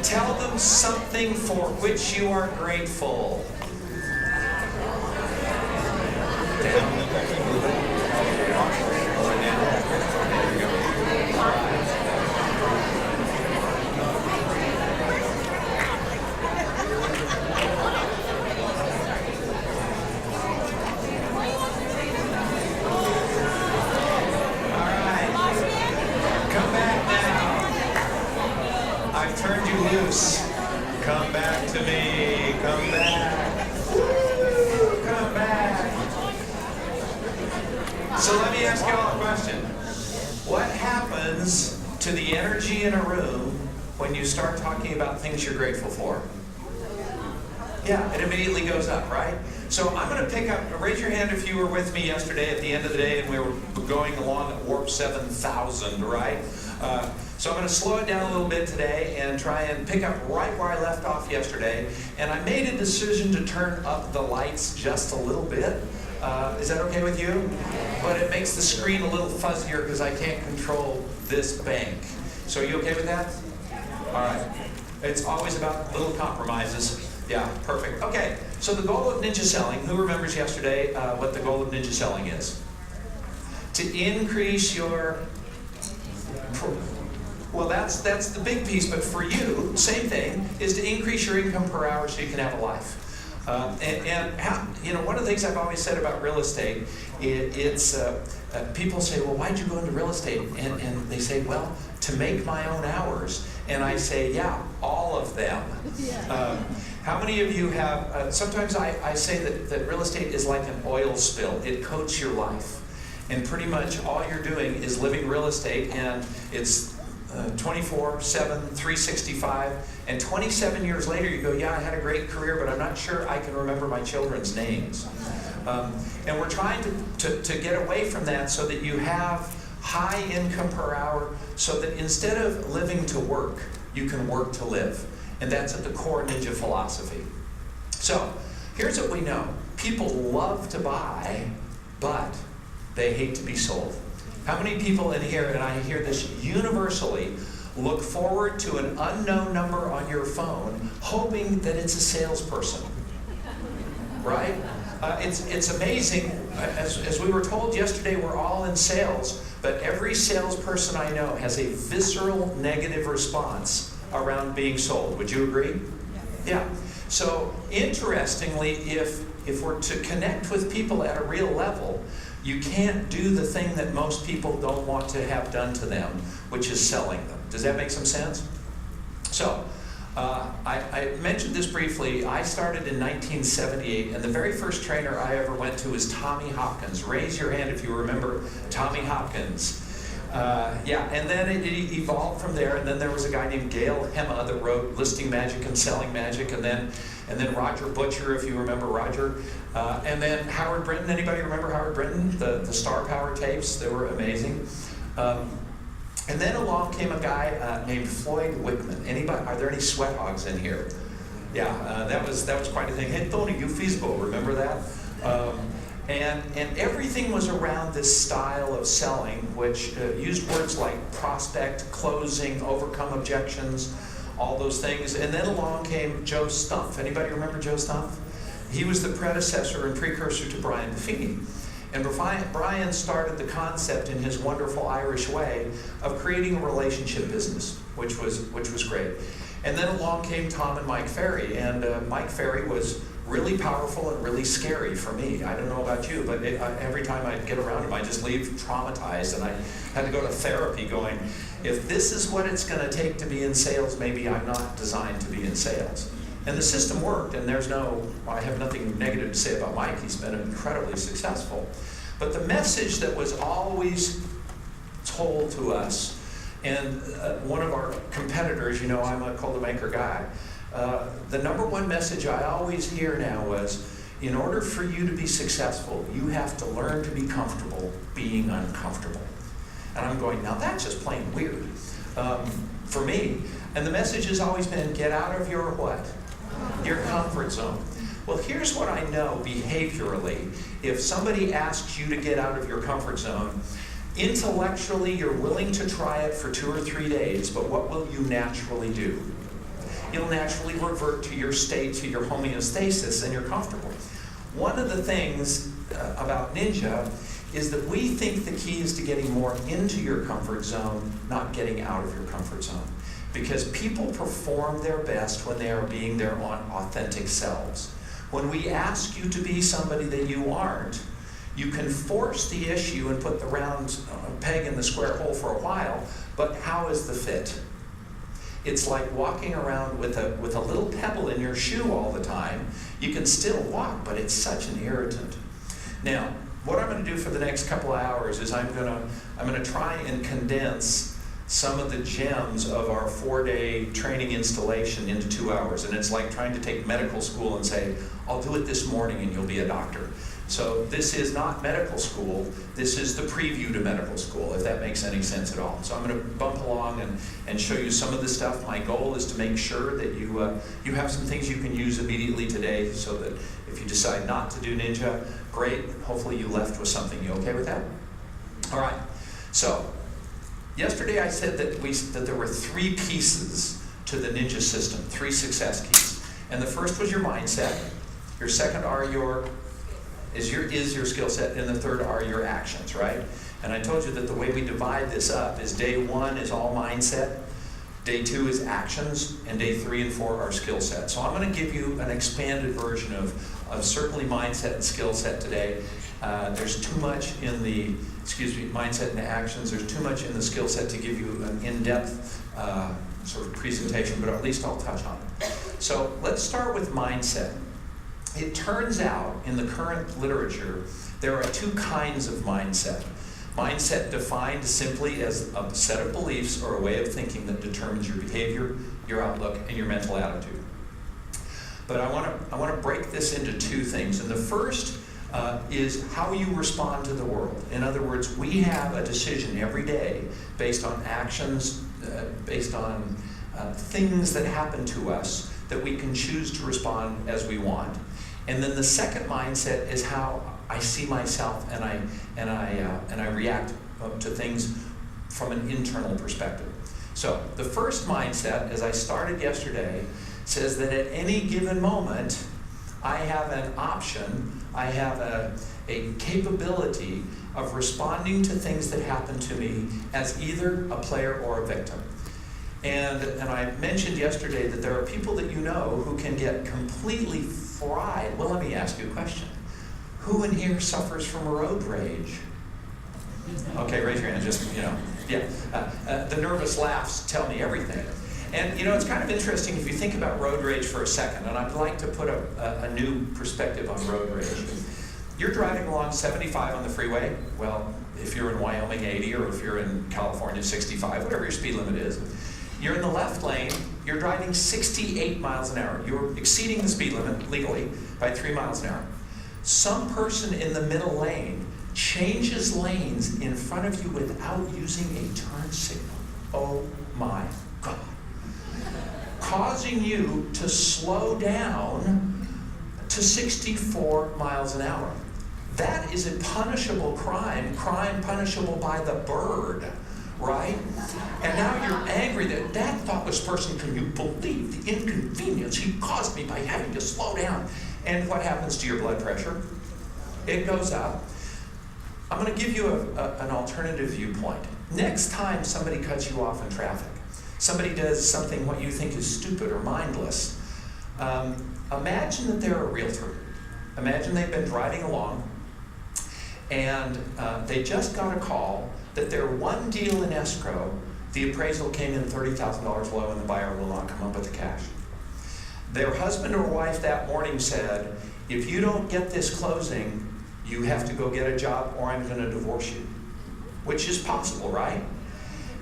Tell them something for which you are grateful. Turned you loose. Come back to me. Come back. Woo, come back. So let me ask you all a question. What happens to the energy in a room when you start talking about things you're grateful for? Yeah, it immediately goes up, right? So I'm going to pick up, raise your hand if you were with me yesterday at the end of the day and we were going along at warp 7,000, right? So I'm going to slow it down a little bit today and try and pick up right where I left off yesterday. And I made a decision to turn up the lights just a little bit. Is that okay with you? But it makes the screen a little fuzzier because I can't control this bank. So are you okay with that? All right. It's always about little compromises. Yeah, perfect. Okay, so the goal of ninja selling, who remembers yesterday what the goal of ninja selling is? To increase your... Well, that's the big piece, but for you, same thing, is to increase your income per hour so you can have a life. One of the things I've always said about real estate, it's people say, well, why'd you go into real estate? And they say, well, to make my own hours. And I say, yeah, all of them. How many of you have, sometimes I say that real estate is like an oil spill. It coats your life. And pretty much all you're doing is living real estate, and it's 24/7, 365, and 27 years later you go, yeah, I had a great career, but I'm not sure I can remember my children's names. And we're trying to get away from that so that you have high income per hour, so that instead of living to work, you can work to live. And that's at the core ninja philosophy. So here's what we know. People love to buy, but they hate to be sold. How many people in here, and I hear this universally, look forward to an unknown number on your phone, hoping that it's a salesperson? Right? It's amazing. As we were told yesterday, we're all in sales, but every salesperson I know has a visceral negative response around being sold. Would you agree? Yeah. So interestingly, if we're to connect with people at a real level, you can't do the thing that most people don't want to have done to them, which is selling them. Does that make some sense? So, I mentioned this briefly. I started in 1978, and the very first trainer I ever went to was Tommy Hopkins. Raise your hand if you remember Tommy Hopkins. And then it evolved from there, and then there was a guy named Gail Hema that wrote Listing Magic and Selling Magic, and then Roger Butcher, if you remember Roger, and then Howard Brinton. Anybody remember Howard Brinton? The Star Power tapes, they were amazing. And then along came a guy named Floyd Wickman. Anybody? Are there any sweat hogs in here? Yeah, that was quite a thing. Hey, Tony, Ufisbo, remember that? And everything was around this style of selling, which used words like prospect, closing, overcome objections, all those things. And then along came Joe Stumpf. Anybody remember Joe Stumpf? He was the predecessor and precursor to Brian Buffini. And Brian started the concept in his wonderful Irish way of creating a relationship business, which was great. And then along came Tom and Mike Ferry, and Mike Ferry was really powerful and really scary for me. I don't know about you, but every time I get around him, I just leave traumatized, and I had to go to therapy going, if this is what it's going to take to be in sales, maybe I'm not designed to be in sales. And the system worked, and I have nothing negative to say about Mike. He's been incredibly successful. But the message that was always told to us, and one of our competitors, you know, I'm a Coldwell Banker guy, the number one message I always hear now was, in order for you to be successful, you have to learn to be comfortable being uncomfortable. And I'm going, now that's just plain weird for me. And the message has always been, get out of your what? Your comfort zone. Well, here's what I know behaviorally. If somebody asks you to get out of your comfort zone, intellectually you're willing to try it for 2 or 3 days, but what will you naturally do? you'll naturally revert to your state, to your homeostasis, and you're comfortable. One of the things about Ninja is that we think the key is to getting more into your comfort zone, not getting out of your comfort zone. Because people perform their best when they are being their own authentic selves. When we ask you to be somebody that you aren't, you can force the issue and put the round peg in the square hole for a while, but how is the fit? It's like walking around with a little pebble in your shoe all the time. You can still walk, but it's such an irritant. Now, what I'm going to do for the next couple of hours is I'm going to try and condense some of the gems of our 4-day training installation into 2 hours. And it's like trying to take medical school and say, I'll do it this morning and you'll be a doctor. So this is not medical school. This is the preview to medical school, if that makes any sense at all. So I'm going to bump along and show you some of the stuff. My goal is to make sure that you have some things you can use immediately today, so that if you decide not to do Ninja, great. Hopefully you left with something. You okay with that? All right. So yesterday I said that there were 3 pieces to the Ninja system, 3 success keys. And the first was your mindset. Your second is your skill set, and the third are your actions, right? And I told you that the way we divide this up is day 1 is all mindset, day 2 is actions, and day 3 and 4 are skill set. So I'm going to give you an expanded version of certainly mindset and skill set today. There's too much in the, mindset and actions. There's too much in the skill set to give you an in-depth sort of presentation, but at least I'll touch on it. So let's start with mindset. It turns out in the current literature, there are 2 kinds of mindset. Mindset defined simply as a set of beliefs or a way of thinking that determines your behavior, your outlook, and your mental attitude. But I want to break this into 2 things. And the first is how you respond to the world. In other words, we have a decision every day based on actions, based on things that happen to us, that we can choose to respond as we want. And then the second mindset is how I see myself and I react to things from an internal perspective. So the first mindset, as I started yesterday, says that at any given moment, I have an option, I have a capability of responding to things that happen to me as either a player or a victim. And I mentioned yesterday that there are people that you know who can get completely fried. Well, let me ask you a question. Who in here suffers from road rage? Okay, raise your hand, the nervous laughs tell me everything. And it's kind of interesting if you think about road rage for a second, and I'd like to put a new perspective on road rage. You're driving along 75 on the freeway. Well, if you're in Wyoming, 80, or if you're in California, 65, whatever your speed limit is. You're in the left lane, you're driving 68 miles an hour. You're exceeding the speed limit legally by 3 miles an hour. Some person in the middle lane changes lanes in front of you without using a turn signal. Oh my God. Causing you to slow down to 64 miles an hour. That is a punishable crime punishable by the bird, right? And now you're angry that thoughtless person, can you believe the inconvenience he caused me by having to slow down? And what happens to your blood pressure? It goes up. I'm going to give you an alternative viewpoint. Next time somebody cuts you off in traffic, somebody does something what you think is stupid or mindless, imagine that they're a realtor. Imagine they've been driving along and they just got a call that their one deal in escrow, the appraisal came in $30,000 low and the buyer will not come up with the cash. Their husband or wife that morning said, if you don't get this closing, you have to go get a job or I'm going to divorce you. Which is possible, right?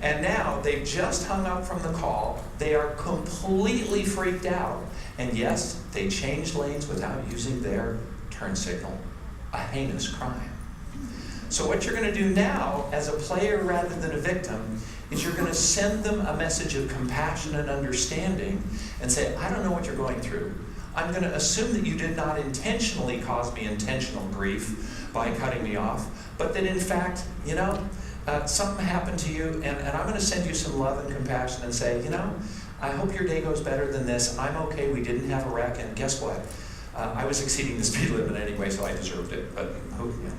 And now they've just hung up from the call. They are completely freaked out. And yes, they changed lanes without using their turn signal. A heinous crime. So what you're going to do now, as a player rather than a victim, is you're going to send them a message of compassion and understanding and say, I don't know what you're going through. I'm going to assume that you did not intentionally cause me intentional grief by cutting me off, but that in fact, something happened to you, and I'm going to send you some love and compassion and say, I hope your day goes better than this. I'm okay, we didn't have a wreck, and guess what? I was exceeding the speed limit anyway, so I deserved it, but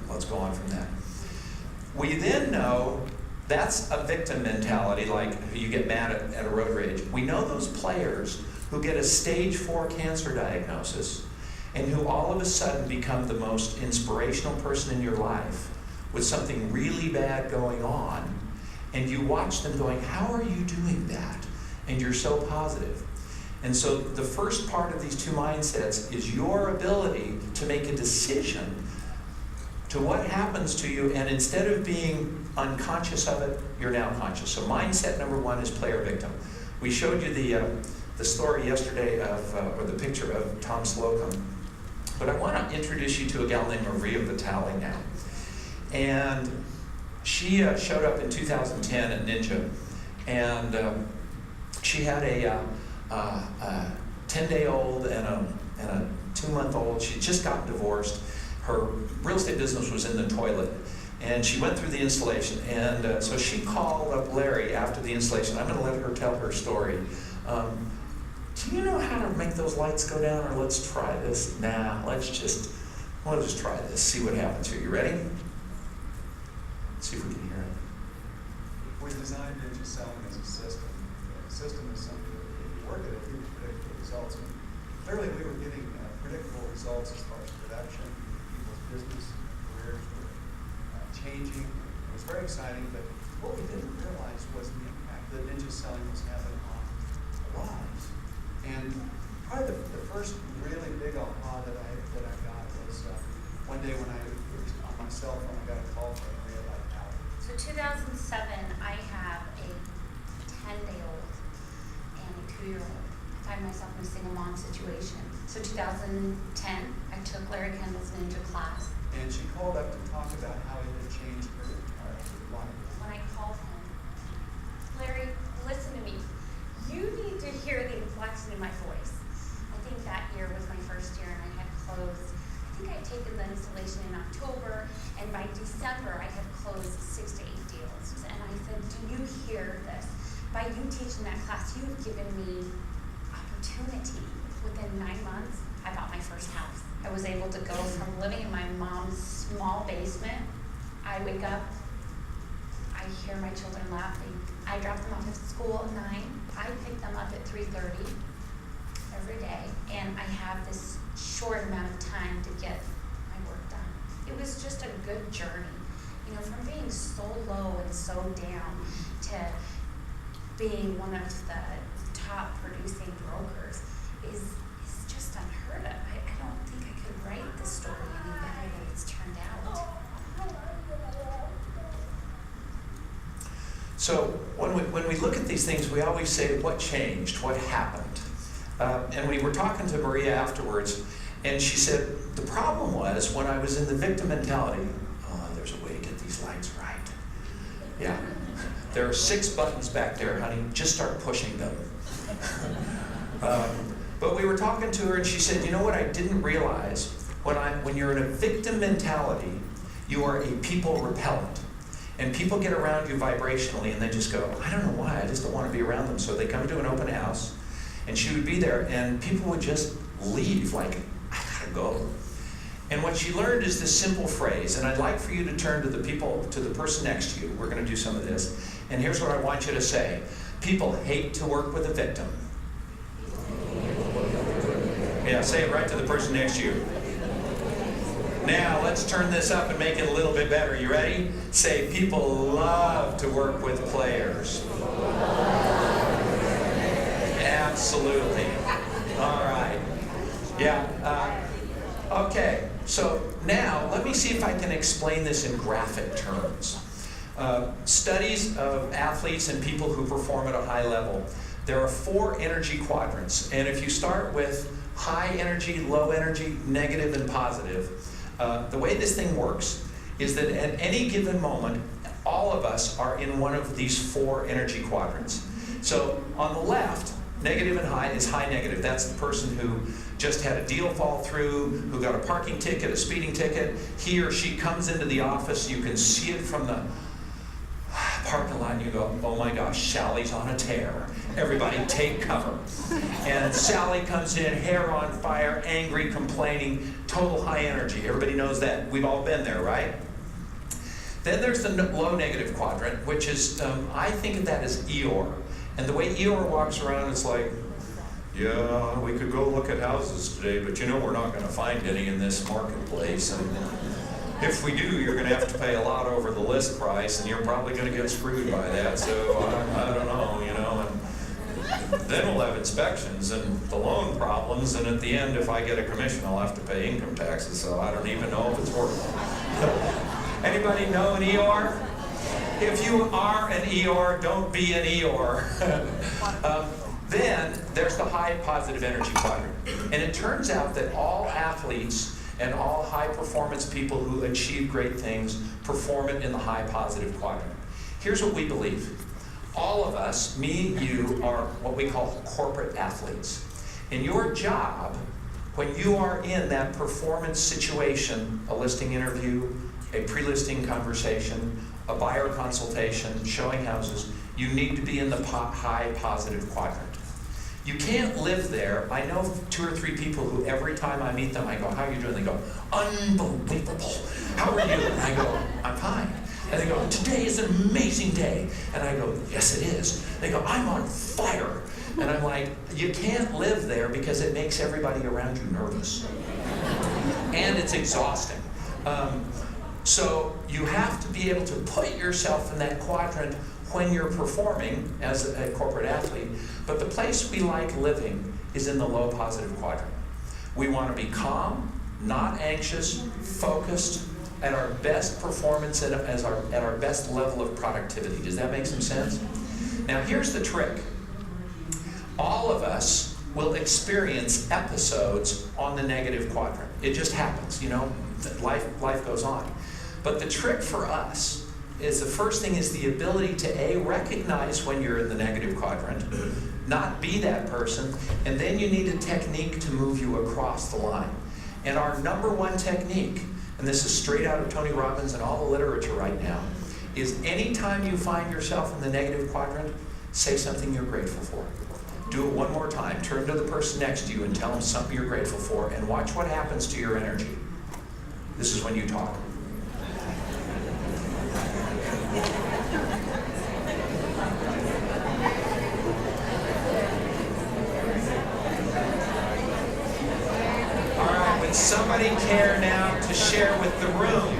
let's go on from that. We then know that's a victim mentality, like you get mad at a road rage. We know those players who get a stage 4 cancer diagnosis and who all of a sudden become the most inspirational person in your life with something really bad going on, and you watch them going, how are you doing that? And you're so positive. And so the first part of these 2 mindsets is your ability to make a decision to what happens to you, and instead of being unconscious of it, you're now conscious. So mindset number 1 is player victim. We showed you the story yesterday or the picture of Tom Slocum, but I want to introduce you to a gal named Maria Vitale now. And she showed up in 2010 at Ninja, and she had a 10-day-old and a 2-month-old. She just got divorced. Her real estate business was in the toilet, and she went through the installation. And so she called up Larry after the installation. I'm going to let her tell her story. Do you know how to make those lights go down, or let's try this? Nah, we'll just try this, see what happens here. You ready? Let's see if we can hear it. We designed Ninja Selling as a system. The system is something that if you work at it, you predict the results. And clearly, we were getting predictable results as far as production. People's business careers were changing. It was very exciting, but what we didn't realize was the impact that Ninja Selling was having on our lives. And probably the first really big aha that I got was one day when I was on my cell phone, I got a call from Maria Vitale. So 2007, I have a 10-day-old and a 2-year-old. I find myself in a single mom situation. So 2010, I took Larry Kendall's Ninja class. And she called up to talk about how it had changed her life. When I called him, Larry, listen to me. You need to hear the inflection in my voice. I think that year was my first year, and I had closed. I think I'd taken the installation in October, and by December, I had closed 6 to 8 deals. And I said, do you hear this? By you teaching that class, you've given me opportunity. Within 9 months, I bought my first house. I was able to go from living in my mom's small basement. I wake up, I hear my children laughing. I drop them off at school at 9. I pick them up at 3:30 every day, and I have this short amount of time to get my work done. It was just a good journey. You know, from being so low and so down to being one of the top producing brokers is just unheard of. I don't think I could write this story any better than it's turned out. So when we look at these things, we always say, what changed? What happened? And we were talking to Maria afterwards, and she said, the problem was when I was in the victim mentality, there's a way to get these lights right. Yeah. There are 6 buttons back there, honey. Just start pushing them. But we were talking to her, and she said, you know what I didn't realize? When you're in a victim mentality, you are a people repellent. And people get around you vibrationally, and they just go, I don't know why, I just don't want to be around them. So they come to an open house, and she would be there, and people would just leave, like, I gotta go. And what she learned is this simple phrase, and I'd like for you to turn to the person next to you. We're going to do some of this. And here's what I want you to say. People hate to work with a victim. Yeah, say it right to the person next to you. Now, let's turn this up and make it a little bit better. You ready? Say, people love to work with players. Absolutely. All right. Yeah. Okay. So now, let me see if I can explain this in graphic terms. Studies of athletes and people who perform at a high level. There are 4 energy quadrants. And if you start with high energy, low energy, negative, and positive, the way this thing works is that at any given moment, all of us are in one of these 4 energy quadrants. So on the left, negative and high is high negative. That's the person who just had a deal fall through, who got a parking ticket, a speeding ticket. He or she comes into the office. You can see it from the parking lot and you go, oh my gosh, Sally's on a tear. Everybody take cover. And Sally comes in, hair on fire, angry, complaining, total high energy. Everybody knows that. We've all been there, right? Then there's the low negative quadrant, which is, I think of that as Eeyore. And the way Eeyore walks around, it's like, yeah, we could go look at houses today, but you know we're not going to find any in this marketplace. And if we do, you're going to have to pay a lot over the list price, and you're probably going to get screwed by that. So I don't know, you know. And then we'll have inspections and the loan problems, and at the end, if I get a commission, I'll have to pay income taxes. So I don't even know if it's worth it. Anybody know an Eeyore? If you are an Eeyore, don't be an Eeyore. Then there's the high positive energy quadrant. And it turns out that all athletes and all high performance people who achieve great things perform it in the high positive quadrant. Here's what we believe. All of us, me, you, are what we call corporate athletes. In your job, when you are in that performance situation, a listing interview, a pre-listing conversation, a buyer consultation, showing houses, you need to be in the high positive quadrant. You can't live there. I know 2 or 3 people who every time I meet them, I go, how are you doing? They go, unbelievable. How are you? And I go, I'm fine. And they go, today is an amazing day. And I go, yes, it is. They go, I'm on fire. And I'm like, you can't live there because it makes everybody around you nervous. And it's exhausting. So you have to be able to put yourself in that quadrant when you're performing as a corporate athlete. But the place we like living is in the low positive quadrant. We want to be calm, not anxious, focused, at our best performance and at our best level of productivity. Does that make some sense? Now here's the trick. All of us will experience episodes on the negative quadrant. It just happens, you know, life goes on. But the trick for us is the first thing is the ability to A, recognize when you're in the negative quadrant, not be that person, and then you need a technique to move you across the line. And our number one technique, and this is straight out of Tony Robbins and all the literature right now, is anytime you find yourself in the negative quadrant, say something you're grateful for. Do it one more time. Turn to the person next to you and tell them something you're grateful for, and watch what happens to your energy. This is when you talk. Would somebody care now to share with the room?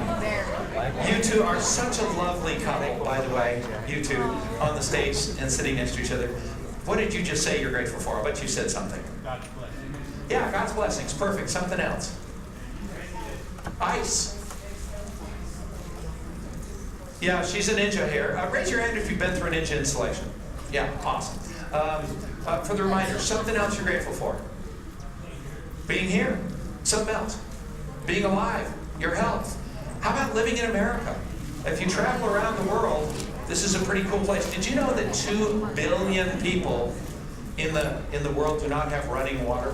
You two are such a lovely couple, by the way, you two on the stage and sitting next to each other. What did you just say you're grateful for? I bet you said something. God's blessing. Yeah, God's blessings. Perfect. Something else. Ice. Yeah, she's a ninja here. Raise your hand if you've been through a ninja installation. Yeah, awesome. For the reminder, something else you're grateful for. Being here. Something else. Being alive. Your health. How about living in America? If you travel around the world, this is a pretty cool place. Did you know that 2 billion people in the world do not have running water?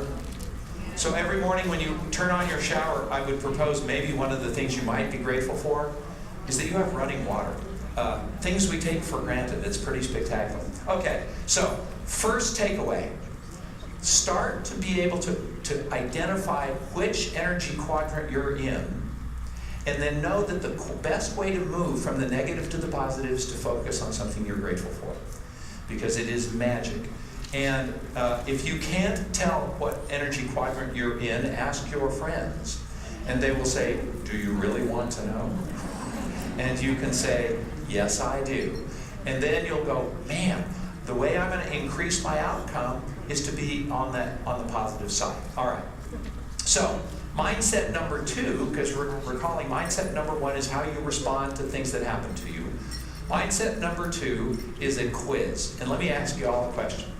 So every morning when you turn on your shower, I would propose maybe one of the things you might be grateful for is that you have running water. Things we take for granted. It's pretty spectacular. Okay, so first takeaway. Start to be able to identify which energy quadrant you're in, and then know that the best way to move from the negative to the positive is to focus on something you're grateful for, because it is magic. And if you can't tell what energy quadrant you're in, ask your friends, and they will say, do you really want to know? And you can say, yes, I do. And then you'll go, man, the way I'm going to increase my outcome is to be on the positive side. All right. So mindset number 2, because we're calling mindset number 1 is how you respond to things that happen to you. Mindset number 2 is a quiz. And let me ask you all a question.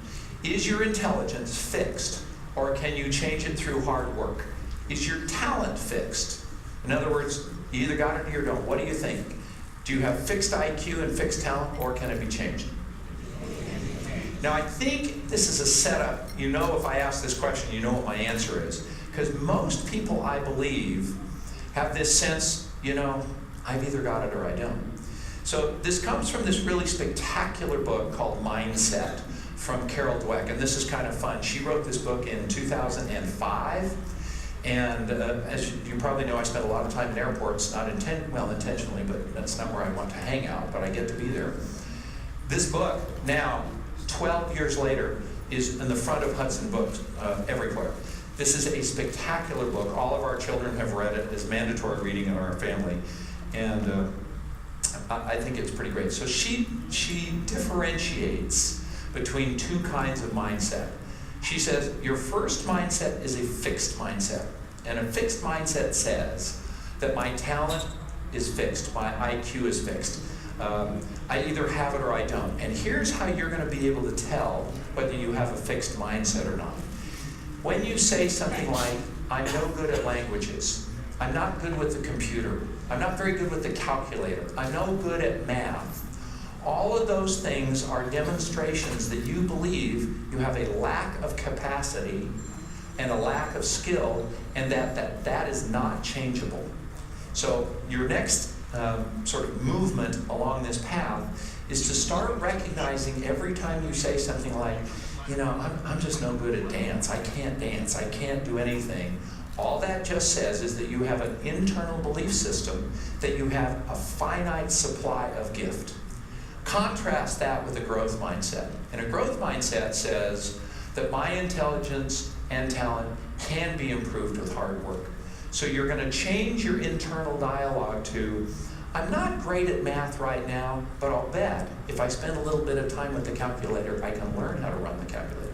Is your intelligence fixed, or can you change it through hard work? Is your talent fixed? In other words, you either got it or you don't. What do you think? Do you have fixed IQ and fixed talent, or can it be changed? Now, I think this is a setup. You know, if I ask this question, you know what my answer is. Because most people, I believe, have this sense, you know, I've either got it or I don't. So this comes from this really spectacular book called Mindset from Carol Dweck, and this is kind of fun. She wrote this book in 2005, and as you probably know, I spent a lot of time in airports, not intentionally, but that's not where I want to hang out, but I get to be there. This book, now, 12 years later, is in the front of Hudson Books everywhere. This is a spectacular book. All of our children have read it. It's mandatory reading in our family, and I think it's pretty great. So she differentiates between two kinds of mindset. She says your first mindset is a fixed mindset, and a fixed mindset says that my talent is fixed, my IQ is fixed. I either have it or I don't. And here's how you're going to be able to tell whether you have a fixed mindset or not. When you say something like, I'm no good at languages, I'm not good with the computer, I'm not very good with the calculator, I'm no good at math, all of those things are demonstrations that you believe you have a lack of capacity and a lack of skill, and that is not changeable. So your next sort of movement along this path is to start recognizing every time you say something like, you know, I'm just no good at dance, I can't do anything. All that just says is that you have an internal belief system that you have a finite supply of gift. Contrast that with a growth mindset. And a growth mindset says that my intelligence and talent can be improved with hard work. So you're going to change your internal dialogue to, I'm not great at math right now, but I'll bet if I spend a little bit of time with the calculator, I can learn how to run the calculator.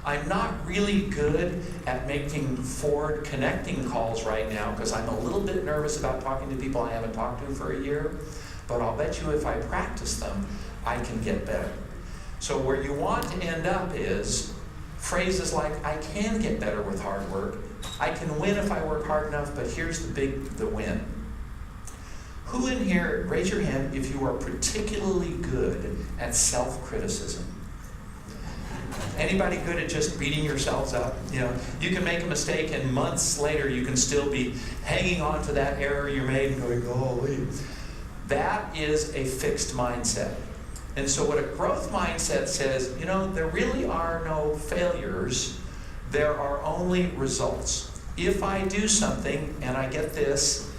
I'm not really good at making Ford connecting calls right now because I'm a little bit nervous about talking to people I haven't talked to for a year, but I'll bet you if I practice them, I can get better. So where you want to end up is phrases like, I can get better with hard work, I can win if I work hard enough, but here's the win. Who in here, raise your hand if you are particularly good at self-criticism? Anybody good at just beating yourselves up? You know, you can make a mistake and months later you can still be hanging on to that error you made and going, golly. That is a fixed mindset. And so what a growth mindset says, you know, there really are no failures, there are only results. If I do something and I get this,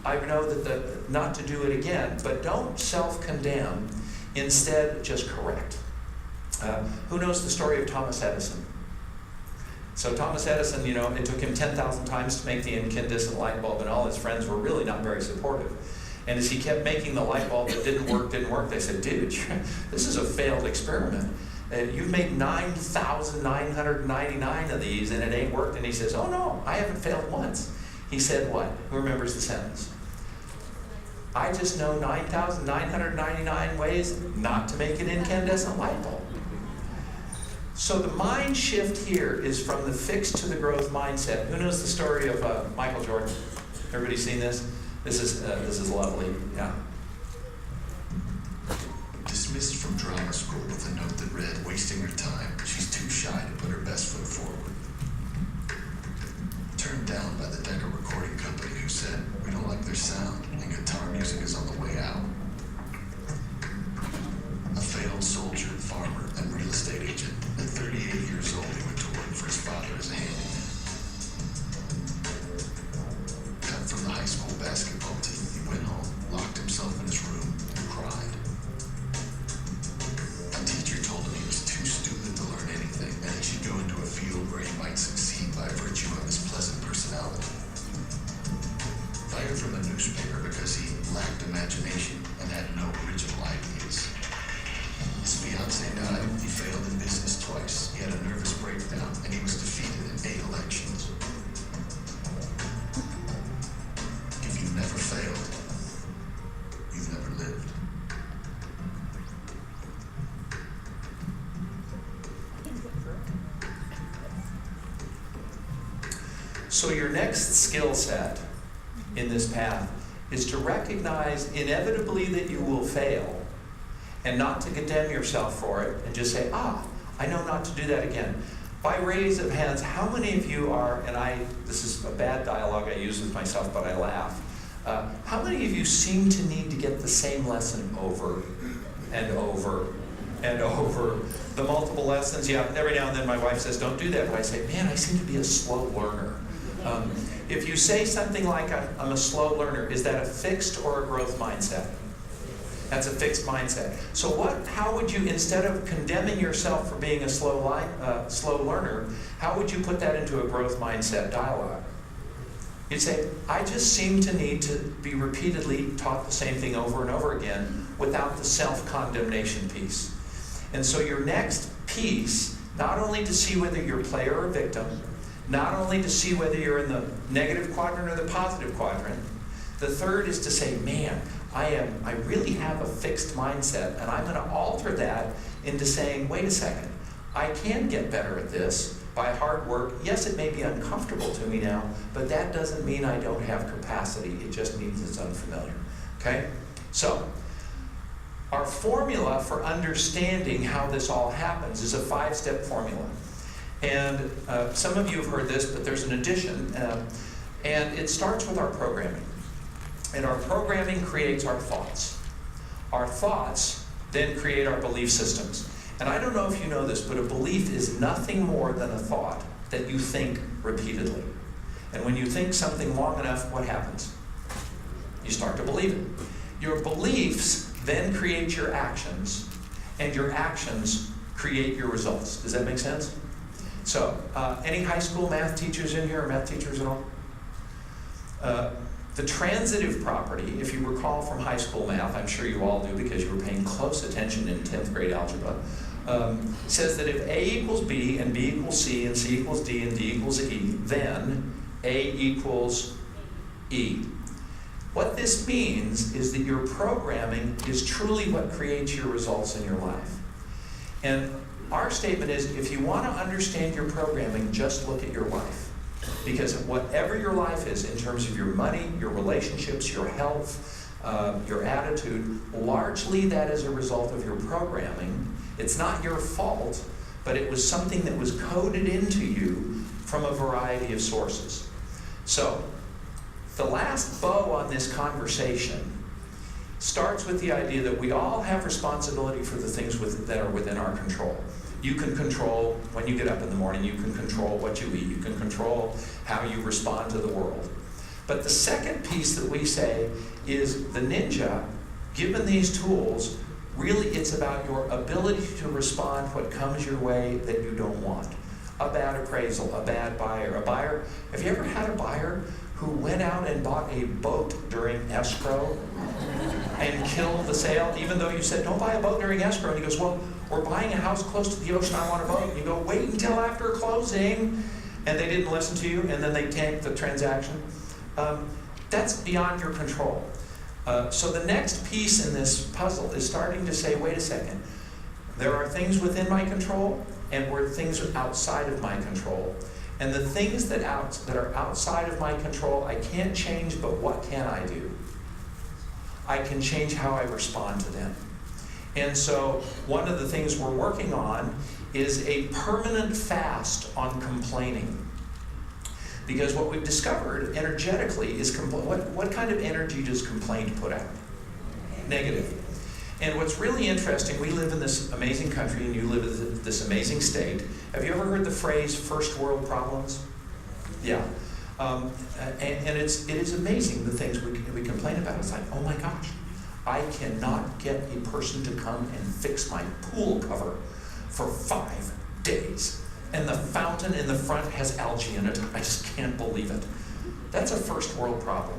I know that not to do it again, but don't self-condemn, instead just correct. Who knows the story of Thomas Edison? So Thomas Edison, you know, it took him 10,000 times to make the incandescent light bulb, and all his friends were really not very supportive. And as he kept making the light bulb that didn't work, they said, dude, this is a failed experiment. You've made 9,999 of these and it ain't worked. And he says, oh no, I haven't failed once. He said what? Who remembers the sentence? I just know 9,999 ways not to make an incandescent light bulb. So the mind shift here is from the fixed to the growth mindset. Who knows the story of Michael Jordan? Everybody seen this? This is lovely. Yeah. Dismissed from drama school with a note that read, wasting her time, she's too shy to put her best foot forward. Turned down by the Decca recording company who said, we don't like their sound and guitar music is on the way out. A failed soldier, farmer, and real estate agent. At 38 years old, he went to work for his father as a handyman. Cut from the high school basketball team, he went home, locked himself in his room, and cried. A teacher told him he was too stupid to learn anything, and he should go into a field where he might succeed by virtue of his pleasant personality. Fired from a newspaper because he lacked imagination and had no original ideas. His fiancée died, he failed in business twice, he had a nervous breakdown, and he was defeated in 8 elections. If you've never failed, you've never lived. So your next skill set in this path is to recognize inevitably that you will fail and not to condemn yourself for it and just say, I know not to do that again. By raise of hands, how many of you are, and this is a bad dialogue I use with myself, but I laugh. How many of you seem to need to get the same lesson over and over and over? The multiple lessons, yeah, every now and then my wife says, don't do that, but I say, man, I seem to be a slow learner. If you say something like, I'm a slow learner, is that a fixed or a growth mindset? That's a fixed mindset. So how would you, instead of condemning yourself for being a slow learner, how would you put that into a growth mindset dialogue? You'd say, I just seem to need to be repeatedly taught the same thing over and over again without the self-condemnation piece. And so your next piece, not only to see whether you're player or victim, not only to see whether you're in the negative quadrant or the positive quadrant, the third is to say, man, I really have a fixed mindset, and I'm going to alter that into saying, wait a second, I can get better at this by hard work. Yes, it may be uncomfortable to me now, but that doesn't mean I don't have capacity. It just means it's unfamiliar. Okay? So, our formula for understanding how this all happens is a 5-step formula. And some of you have heard this, but there's an addition, and it starts with our programming. And our programming creates our thoughts. Our thoughts then create our belief systems. And I don't know if you know this, but a belief is nothing more than a thought that you think repeatedly. And when you think something long enough, what happens? You start to believe it. Your beliefs then create your actions, and your actions create your results. Does that make sense? So, any high school math teachers in here, or math teachers at all? The transitive property, if you recall from high school math, I'm sure you all do because you were paying close attention in 10th grade algebra, says that if A equals B and B equals C and C equals D and D equals E, then A equals E. What this means is that your programming is truly what creates your results in your life. And our statement is, if you want to understand your programming, just look at your life. Because whatever your life is, in terms of your money, your relationships, your health, your attitude, largely that is a result of your programming. It's not your fault, but it was something that was coded into you from a variety of sources. So, the last bow on this conversation starts with the idea that we all have responsibility for the things that are within our control. You can control when you get up in the morning, you can control what you eat, you can control how you respond to the world. But the second piece that we say is the ninja, given these tools, really it's about your ability to respond to what comes your way that you don't want. A bad appraisal, a bad buyer. Have you ever had a buyer who went out and bought a boat during escrow and killed the sale, even though you said, don't buy a boat during escrow? And he goes, well, we're buying a house close to the ocean, I want a boat. And you go, wait until after closing. And they didn't listen to you, and then they tanked the transaction. That's beyond your control. So the next piece in this puzzle is starting to say, wait a second, there are things within my control, and there are things outside of my control. And the things that are outside of my control, I can't change, but what can I do? I can change how I respond to them. And so one of the things we're working on is a permanent fast on complaining. Because what we've discovered energetically is, what kind of energy does complaint put out? Negative. And what's really interesting, we live in this amazing country and you live in this amazing state. Have you ever heard the phrase first world problems? Yeah. And it is amazing the things we complain about. It's like, oh my gosh, I cannot get a person to come and fix my pool cover for 5 days. And the fountain in the front has algae in it. I just can't believe it. That's a first world problem.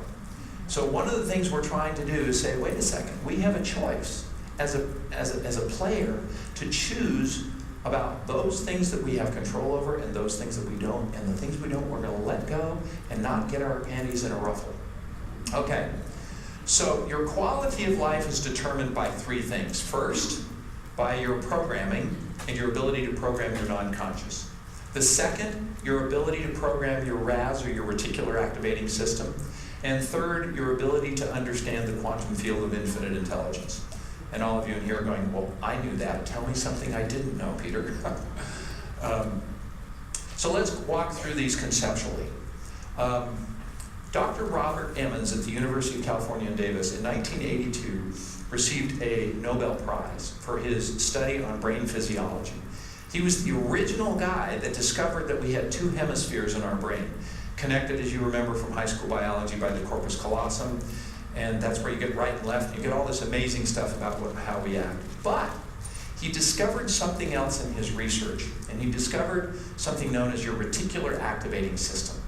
So one of the things we're trying to do is say, wait a second, we have a choice as a player to choose about those things that we have control over and those things that we don't. And the things we don't, we're going to let go and not get our panties in a ruffle. Okay. So your quality of life is determined by 3 things. First, by your programming and your ability to program your non-conscious. The second, your ability to program your RAS or your reticular activating system. And third, your ability to understand the quantum field of infinite intelligence. And all of you in here are going, well, I knew that. Tell me something I didn't know, Peter. So let's walk through these conceptually. Dr. Robert Emmons at the University of California in Davis in 1982 received a Nobel Prize for his study on brain physiology. He was the original guy that discovered that we had two hemispheres in our brain, connected, as you remember from high school biology, by the corpus callosum, and that's where you get right and left, and you get all this amazing stuff about how we act. But he discovered something else in his research, and he discovered something known as your reticular activating system.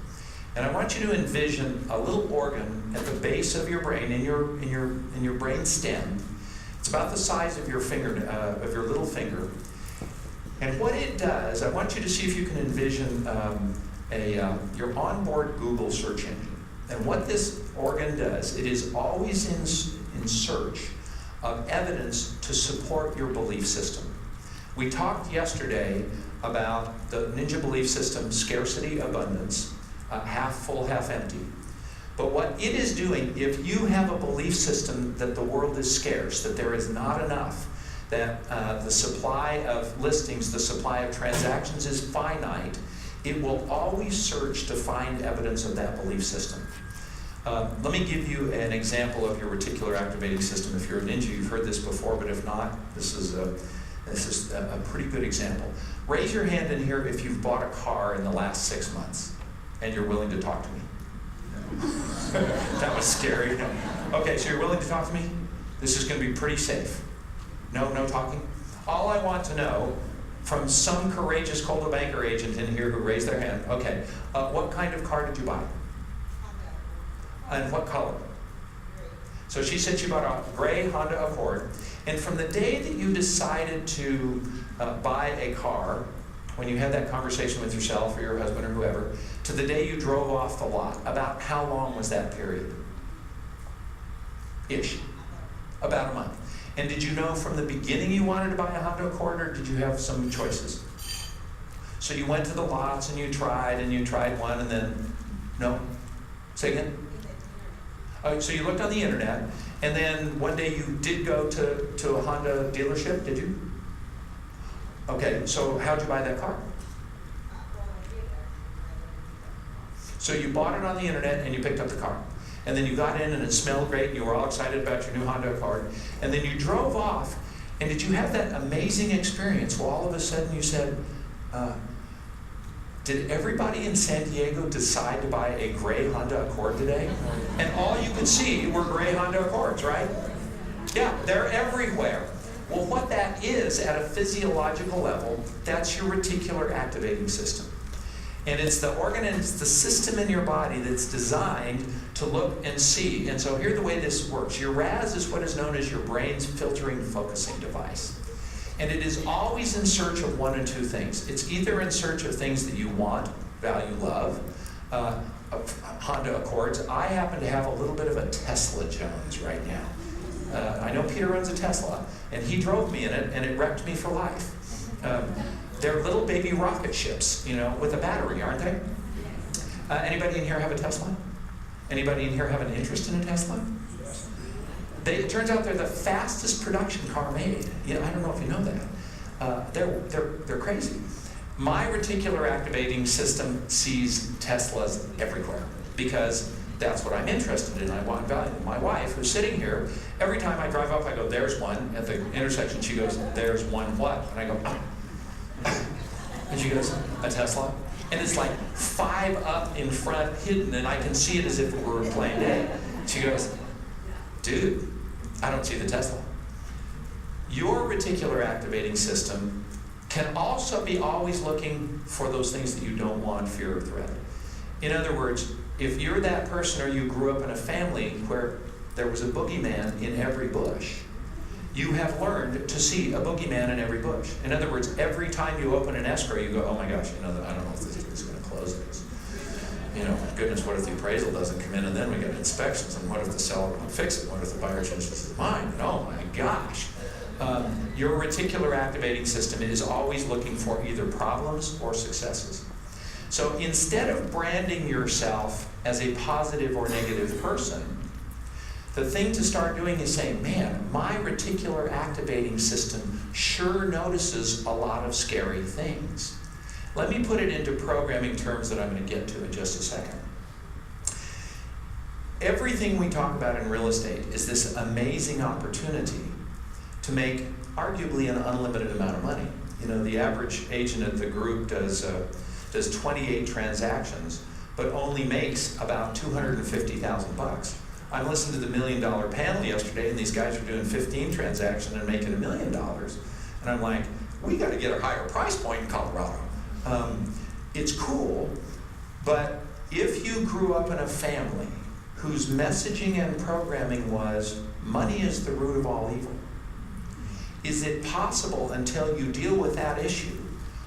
And I want you to envision a little organ at the base of your brain, in your brain stem. It's about the size of your finger, of your little finger. And what it does, I want you to see if you can envision your onboard Google search engine. And what this organ does, it is always in search of evidence to support your belief system. We talked yesterday about the Ninja belief system, scarcity, abundance, half full, half empty. But what it is doing, if you have a belief system that the world is scarce, that there is not enough, that the supply of listings, the supply of transactions is finite, it will always search to find evidence of that belief system. Let me give you an example of your reticular activating system. If you're a ninja, you've heard this before, but if not, this is a pretty good example. Raise your hand in here if you've bought a car in the last 6 months and you're willing to talk to me. That was scary. Okay, so you're willing to talk to me? This is going to be pretty safe. No talking? All I want to know from some courageous Coldwell Banker agent in here who raised their hand, okay, what kind of car did you buy? And what color? So she said she bought a gray Honda Accord. And from the day that you decided to buy a car, when you had that conversation with yourself or your husband or whoever, to the day you drove off the lot, about how long was that period? Ish. About a month. And did you know from the beginning you wanted to buy a Honda Accord, or did you have some choices? So you went to the lots and you tried one, and then, no? Say again? So you looked on the internet, and then one day you did go to a Honda dealership, did you? Okay, so how'd you buy that car? So you bought it on the internet and you picked up the car. And then you got in and it smelled great and you were all excited about your new Honda Accord. And then you drove off, and did you have that amazing experience where all of a sudden you said, did everybody in San Diego decide to buy a gray Honda Accord today? And all you could see were gray Honda Accords, right? Yeah, they're everywhere. Well, what that is at a physiological level, that's your reticular activating system. And it's the organ and it's the system in your body that's designed to look and see. And so here's the way this works. Your RAS is what is known as your brain's filtering focusing device. And it is always in search of one of two things. It's either in search of things that you want, value, love, Honda Accords. I happen to have a little bit of a Tesla Jones right now. I know Peter runs a Tesla, and he drove me in it, and it wrecked me for life. They're little baby rocket ships, with a battery, aren't they? Anybody in here have a Tesla? Anybody in here have an interest in a Tesla? It turns out they're the fastest production car made. I don't know if you know that. They're crazy. My reticular activating system sees Teslas everywhere because that's what I'm interested in. I want value. My wife, who's sitting here, every time I drive up, I go, there's one. At the intersection, she goes, there's one what? And I go, oh. And she goes, a Tesla? And it's like 5 up in front, hidden, and I can see it as if it were plain day. She goes, dude, I don't see the Tesla. Your reticular activating system can also be always looking for those things that you don't want, fear or threat. In other words, if you're that person or you grew up in a family where there was a boogeyman in every bush, you have learned to see a boogeyman in every bush. In other words, every time you open an escrow, you go, oh my gosh, I don't know if this is going to close this. Goodness, what if the appraisal doesn't come in and then we get inspections, and what if the seller won't fix it? What if the buyer changes his mind? And oh my gosh. Your reticular activating system is always looking for either problems or successes. So instead of branding yourself as a positive or negative person, the thing to start doing is saying, man, my reticular activating system sure notices a lot of scary things. Let me put it into programming terms that I'm going to get to in just a second. Everything we talk about in real estate is this amazing opportunity to make arguably an unlimited amount of money. You know, the average agent at the group does 28 transactions, but only makes about $250,000. I listened to the $1 Million panel yesterday, and these guys are doing 15 transactions and making $1 million. And I'm like, we got to get a higher price point in Colorado. It's cool, but if you grew up in a family whose messaging and programming was, money is the root of all evil, is it possible, until you deal with that issue,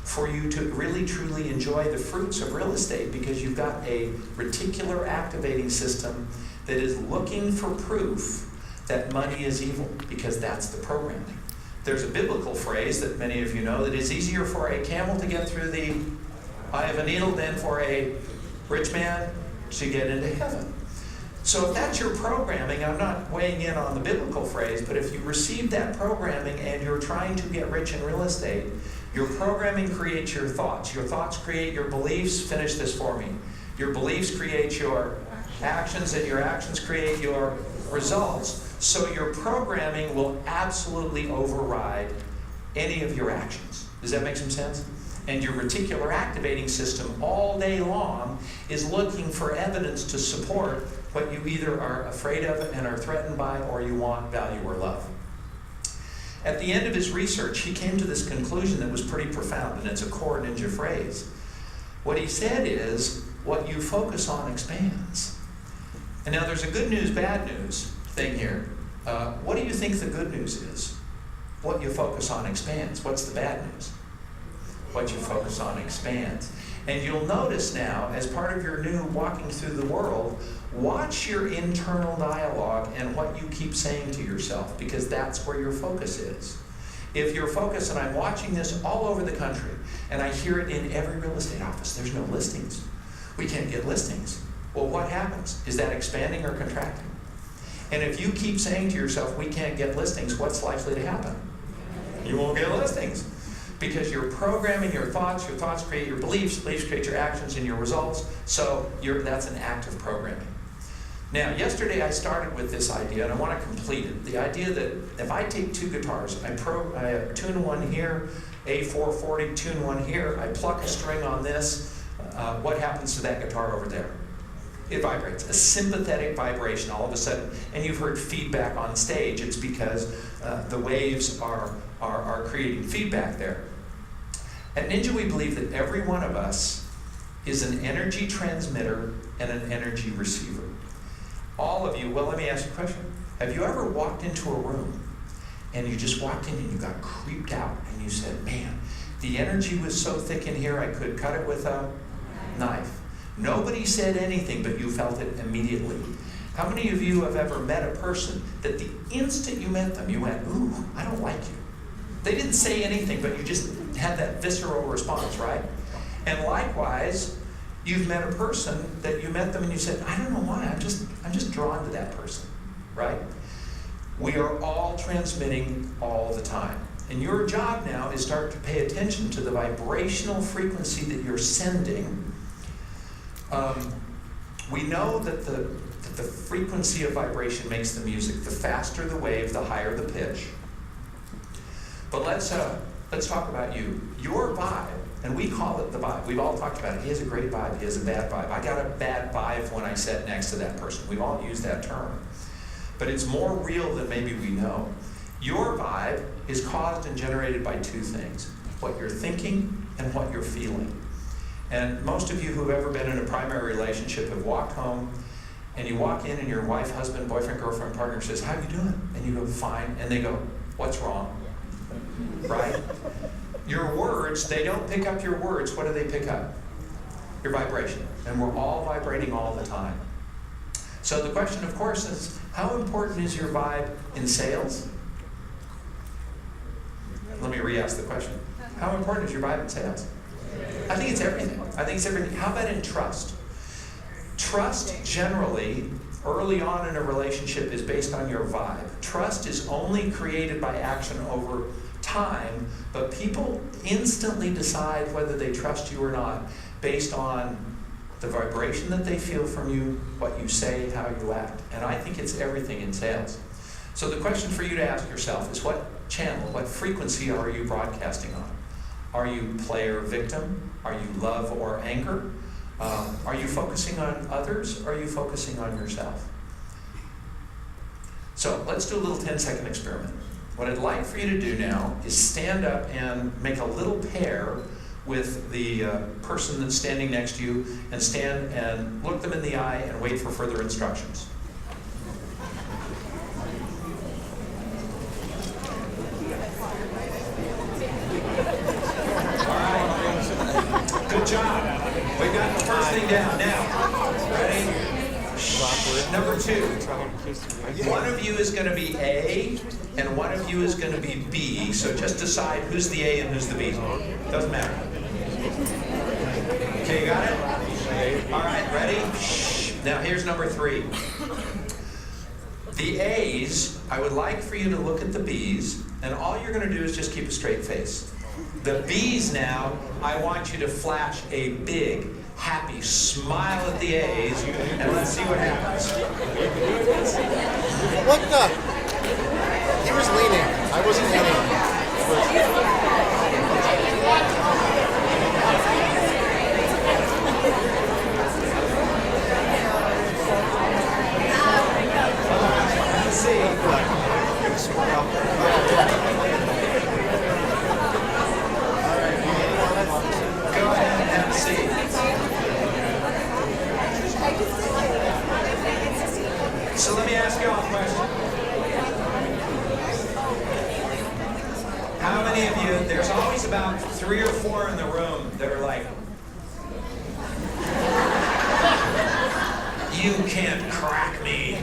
for you to really truly enjoy the fruits of real estate, because you've got a reticular activating system that is looking for proof that money is evil, because that's the programming. There's a biblical phrase that many of you know, that it's easier for a camel to get through the eye of a needle than for a rich man to get into heaven. So if that's your programming, I'm not weighing in on the biblical phrase, but if you receive that programming and you're trying to get rich in real estate, your programming creates your thoughts. Your thoughts create your beliefs. Finish this for me. Your beliefs create your actions, and your actions create your results. So your programming will absolutely override any of your actions. Does that make some sense? And your reticular activating system all day long is looking for evidence to support what you either are afraid of and are threatened by, or you want, value, or love. At the end of his research, he came to this conclusion that was pretty profound, and it's a core ninja phrase. What he said is, what you focus on expands. And now there's a good news, bad news thing here. What do you think the good news is? What you focus on expands. What's the bad news? What you focus on expands. And you'll notice now, as part of your new walking through the world, watch your internal dialogue and what you keep saying to yourself, because that's where your focus is. If your focus, and I'm watching this all over the country, and I hear it in every real estate office, there's no listings. We can't get listings. Well, what happens? Is that expanding or contracting? And if you keep saying to yourself, we can't get listings, what's likely to happen? You won't get listings. Because you're programming your thoughts create your beliefs create your actions and your results, so that's an act of programming. Now, yesterday I started with this idea, and I want to complete it. The idea that if I take two guitars, I tune one here, A440, tune one here, I pluck a string on this, what happens to that guitar over there? It vibrates, a sympathetic vibration all of a sudden. And you've heard feedback on stage. It's because the waves are creating feedback there. At Ninja, we believe that every one of us is an energy transmitter and an energy receiver. All of you, well, let me ask you a question. Have you ever walked into a room and you just walked in and you got creeped out and you said, man, the energy was so thick in here I could cut it with a knife? Nobody said anything, but you felt it immediately. How many of you have ever met a person that the instant you met them, you went, ooh, I don't like you? They didn't say anything, but you just had that visceral response, right? And likewise, you've met a person that you met them and you said, I don't know why, I'm just drawn to that person, right? We are all transmitting all the time. And your job now is start to pay attention to the vibrational frequency that you're sending. We know that the frequency of vibration makes the music. The faster the wave, the higher the pitch. But let's talk about you. Your vibe, and we call it the vibe. We've all talked about it. He has a great vibe. He has a bad vibe. I got a bad vibe when I sat next to that person. We've all used that term. But it's more real than maybe we know. Your vibe is caused and generated by two things: what you're thinking and what you're feeling. And most of you who have ever been in a primary relationship have walked home, and you walk in and your wife, husband, boyfriend, girlfriend, partner says, how you doing? And you go, fine. And they go, what's wrong? Right? Your words, they don't pick up your words. What do they pick up? Your vibration. And we're all vibrating all the time. So the question, of course, is how important is your vibe in sales? Let me re-ask the question. How important is your vibe in sales? I think it's everything. I think it's everything. How about in trust? Trust generally, early on in a relationship, is based on your vibe. Trust is only created by action over time, but people instantly decide whether they trust you or not based on the vibration that they feel from you, what you say, how you act. And I think it's everything in sales. So the question for you to ask yourself is, what channel, what frequency are you broadcasting on? Are you player victim? Are you love or anger? Are you focusing on others, or are you focusing on yourself? So let's do a little 10-second experiment. What I'd like for you to do now is stand up and make a little pair with the person that's standing next to you, and stand and look them in the eye and wait for further instructions. All right. Good job. We got the first thing down. Now, ready? Number 2. One of you is going to be A, and one of you is going to be B. So just decide who's the A and who's the B. Doesn't matter. Okay, you got it? All right, ready? Now here's number 3. The A's, I would like for you to look at the B's, and all you're going to do is just keep a straight face. The B's now, I want you to flash a big, happy smile at the A's, and let's see what happens. What the? He was leaning. I wasn't leaning. Let's see. Go ahead and have a seat. So let me ask you all a question. How many of you, there's always about 3 or 4 in the room that are like, you can't crack me.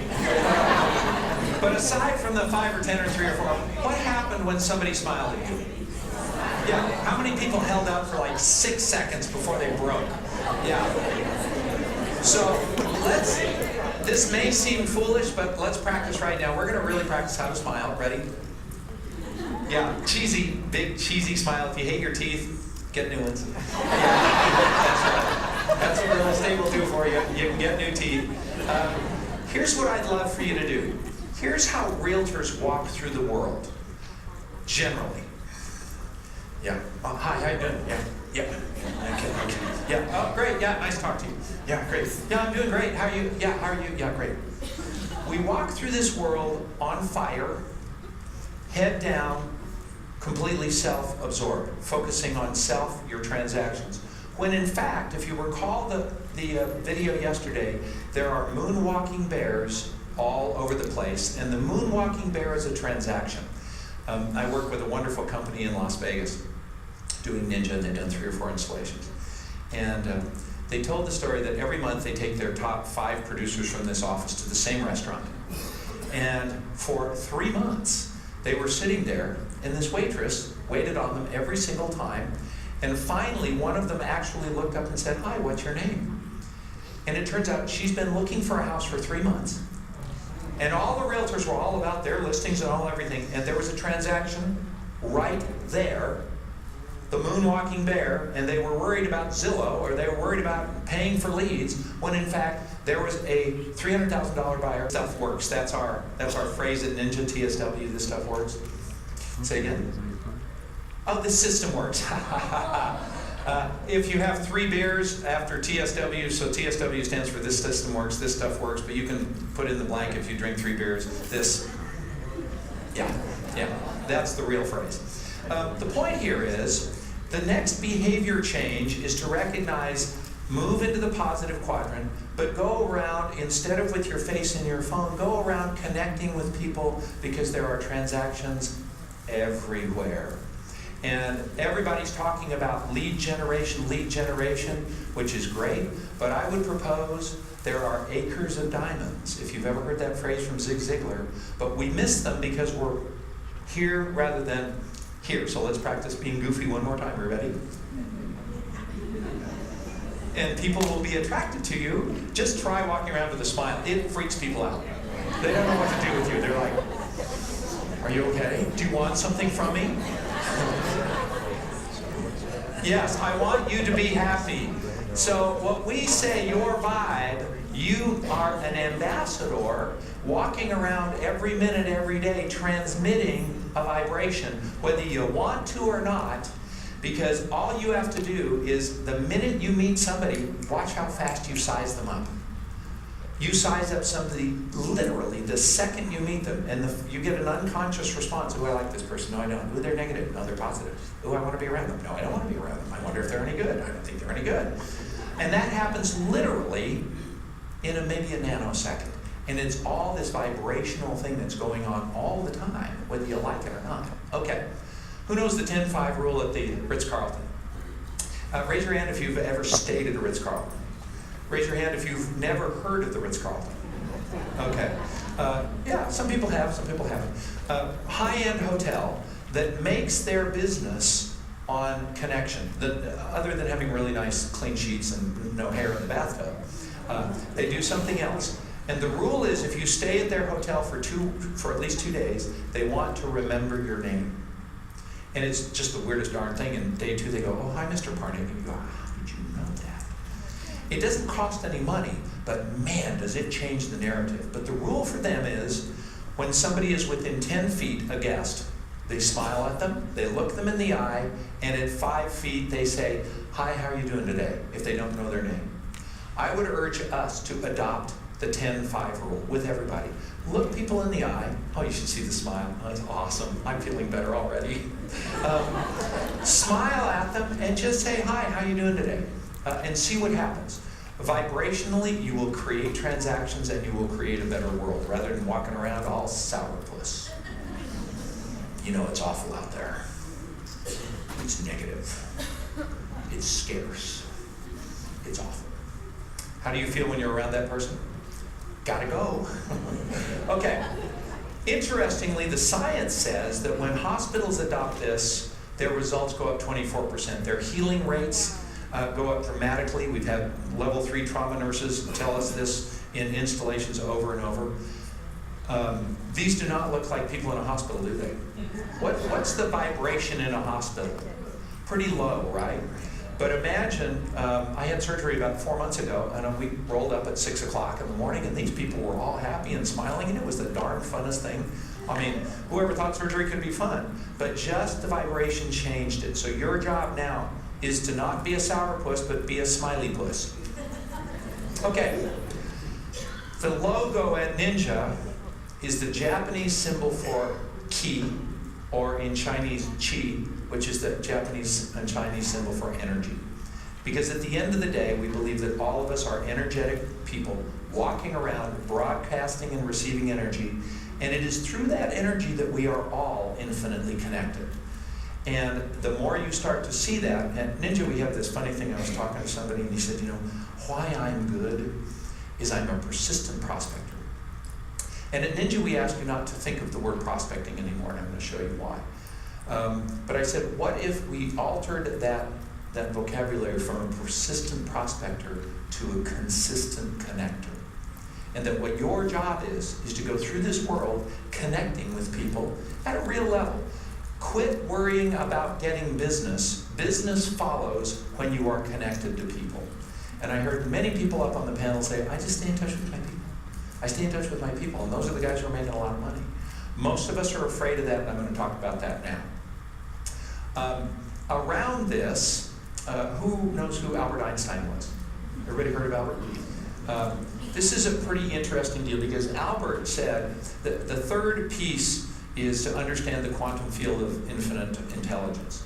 But aside from the 5 or 10 or 3 or 4, what happened when somebody smiled at you? Yeah, how many people held out for like 6 seconds before they broke? Yeah. So let's see. This may seem foolish, but let's practice right now. We're going to really practice how to smile. Ready? Yeah, cheesy, big cheesy smile. If you hate your teeth, get new ones. Yeah, that's right. That's what real estate will do for you. You can get new teeth. Here's what I'd love for you to do. Here's how realtors walk through the world, generally. Yeah. Oh, hi, how you doing? Yeah. Yeah. Okay. Yeah. Oh, great. Yeah, nice to talk to you. Yeah, great. Yeah, I'm doing great. How are you? Yeah, how are you? Yeah, great. We walk through this world on fire, head down, completely self-absorbed, focusing on self, your transactions. When in fact, if you recall the video yesterday, there are moonwalking bears all over the place, and the moonwalking bear is a transaction. I work with a wonderful company in Las Vegas doing Ninja, and they've done 3 or 4 installations. And they told the story that every month they take their top 5 producers from this office to the same restaurant. And for 3 months, they were sitting there, and this waitress waited on them every single time. And finally, one of them actually looked up and said, "Hi, what's your name?" And it turns out she's been looking for a house for 3 months. And all the realtors were all about their listings and all everything. And there was a transaction right there, the moonwalking bear, and they were worried about Zillow, or they were worried about paying for leads, when in fact there was a $300,000 buyer. Stuff works. That's our phrase at Ninja TSW. This stuff works. Say again. Oh, this system works. If you have 3 beers after TSW, so TSW stands for this system works, this stuff works, but you can put in the blank if you drink 3 beers, this. Yeah, that's the real phrase. The point here is, the next behavior change is to recognize, move into the positive quadrant, but go around, instead of with your face in your phone, go around connecting with people, because there are transactions everywhere. And everybody's talking about lead generation, which is great, but I would propose there are acres of diamonds, if you've ever heard that phrase from Zig Ziglar, but we miss them because we're here rather than here. So let's practice being goofy one more time. Are you ready? And people will be attracted to you. Just try walking around with a smile. It freaks people out. They don't know what to do with you. They're like, "Are you okay? Do you want something from me?" Yes, I want you to be happy. So what we say, your vibe, you are an ambassador walking around every minute, every day, transmitting a vibration, whether you want to or not, because all you have to do is the minute you meet somebody, watch how fast you size them up. You size up somebody literally the second you meet them, and you get an unconscious response. Oh, I like this person. No, I don't. Oh, they're negative. No, they're positive. Oh, I want to be around them. No, I don't want to be around them. I wonder if they're any good. I don't think they're any good. And that happens literally in maybe a nanosecond. And it's all this vibrational thing that's going on all the time, whether you like it or not. Okay. Who knows the 10-5 rule at the Ritz-Carlton? Raise your hand if you've ever stayed at a Ritz-Carlton. Raise your hand if you've never heard of the Ritz-Carlton. Okay. Yeah, some people have, some people haven't. High-end hotel that makes their business on connection, other than having really nice clean sheets and no hair in the bathtub. They do something else. And the rule is if you stay at their hotel for at least 2 days, they want to remember your name. And it's just the weirdest darn thing. And day 2 they go, oh, hi, Mr. Parnick. And you go, how did you know that? It doesn't cost any money, but man, does it change the narrative. But the rule for them is when somebody is within 10 feet, a guest, they smile at them, they look them in the eye, and at 5 feet they say, hi, how are you doing today, if they don't know their name. I would urge us to adopt the 10-5 rule with everybody. Look people in the eye. Oh, you should see the smile. Oh, that's awesome. I'm feeling better already. Smile at them and just say, hi, how are you doing today? And see what happens. Vibrationally, you will create transactions and you will create a better world rather than walking around all sourpuss. You know it's awful out there. It's negative. It's scarce. It's awful. How do you feel when you're around that person? Gotta go. Okay. Interestingly, the science says that when hospitals adopt this, their results go up 24%. Their healing rates go up dramatically. We've had level 3 trauma nurses tell us this in installations over and over. These do not look like people in a hospital, do they? What's the vibration in a hospital? Pretty low, right? But imagine, I had surgery about 4 months ago, and we rolled up at 6 o'clock in the morning, and these people were all happy and smiling, and it was the darn funnest thing. I mean, whoever thought surgery could be fun? But just the vibration changed it. So your job now is to not be a sourpuss, but be a smiley puss. Okay. The logo at Ninja is the Japanese symbol for ki, or in Chinese, qi, which is the Japanese and Chinese symbol for energy. Because at the end of the day, we believe that all of us are energetic people walking around, broadcasting and receiving energy, and it is through that energy that we are all infinitely connected. And the more you start to see that, at Ninja we have this funny thing. I was talking to somebody and he said, you know, why I'm good is I'm a persistent prospector. And at Ninja we ask you not to think of the word prospecting anymore, and I'm going to show you why. But I said, what if we altered that vocabulary from a persistent prospector to a consistent connector? And that what your job is to go through this world connecting with people at a real level. Quit worrying about getting business. Business follows when you are connected to people. And I heard many people up on the panel say, I just stay in touch with my people. I stay in touch with my people, and those are the guys who are making a lot of money. Most of us are afraid of that, and I'm going to talk about that now. Around this, who knows who Albert Einstein was? Everybody heard of Albert? This is a pretty interesting deal because Albert said that the third piece is to understand the quantum field of infinite intelligence.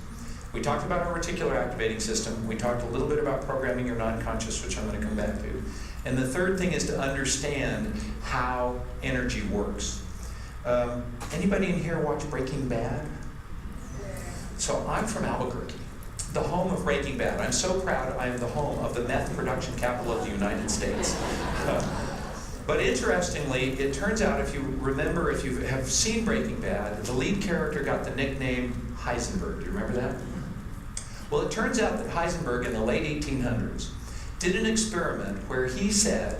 We talked about our reticular activating system. We talked a little bit about programming your non-conscious, which I'm going to come back to. And the third thing is to understand how energy works. Anybody in here watch Breaking Bad? So I'm from Albuquerque, the home of Breaking Bad. I'm so proud I am the home of the meth production capital of the United States. But interestingly, it turns out if you remember, if you have seen Breaking Bad, the lead character got the nickname Heisenberg. Do you remember that? Well, it turns out that Heisenberg in the late 1800s did an experiment where he said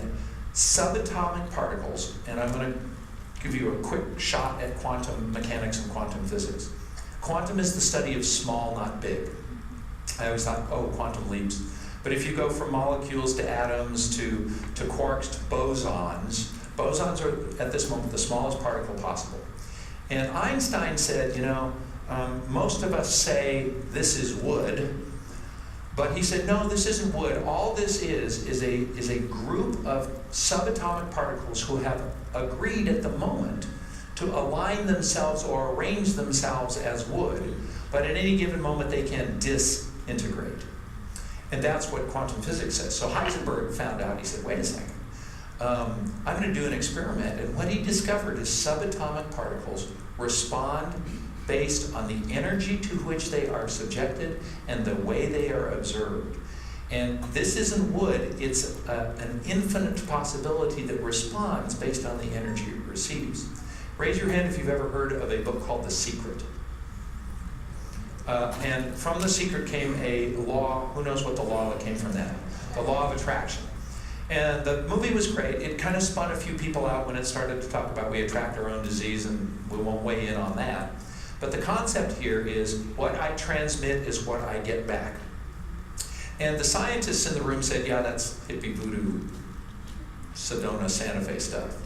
subatomic particles, and I'm going to give you a quick shot at quantum mechanics and quantum physics. Quantum is the study of small, not big. I always thought, oh, quantum leaps. But if you go from molecules to atoms to quarks to bosons, bosons are at this moment the smallest particle possible. And Einstein said, most of us say this is wood, but he said, no, this isn't wood. All this is a group of subatomic particles who have agreed at the moment to align themselves or arrange themselves as wood, but at any given moment they can disintegrate. And that's what quantum physics says. So Heisenberg found out, he said, wait a second, I'm going to do an experiment. And what he discovered is subatomic particles respond based on the energy to which they are subjected and the way they are observed. And this isn't wood, it's an infinite possibility that responds based on the energy it receives. Raise your hand if you've ever heard of a book called The Secret. And from The Secret came a law, who knows what the law that came from that? The law of attraction. And the movie was great. It kind of spun a few people out when it started to talk about we attract our own disease, and we won't weigh in on that. But the concept here is what I transmit is what I get back. And the scientists in the room said, yeah, that's hippie voodoo, Sedona, Santa Fe stuff.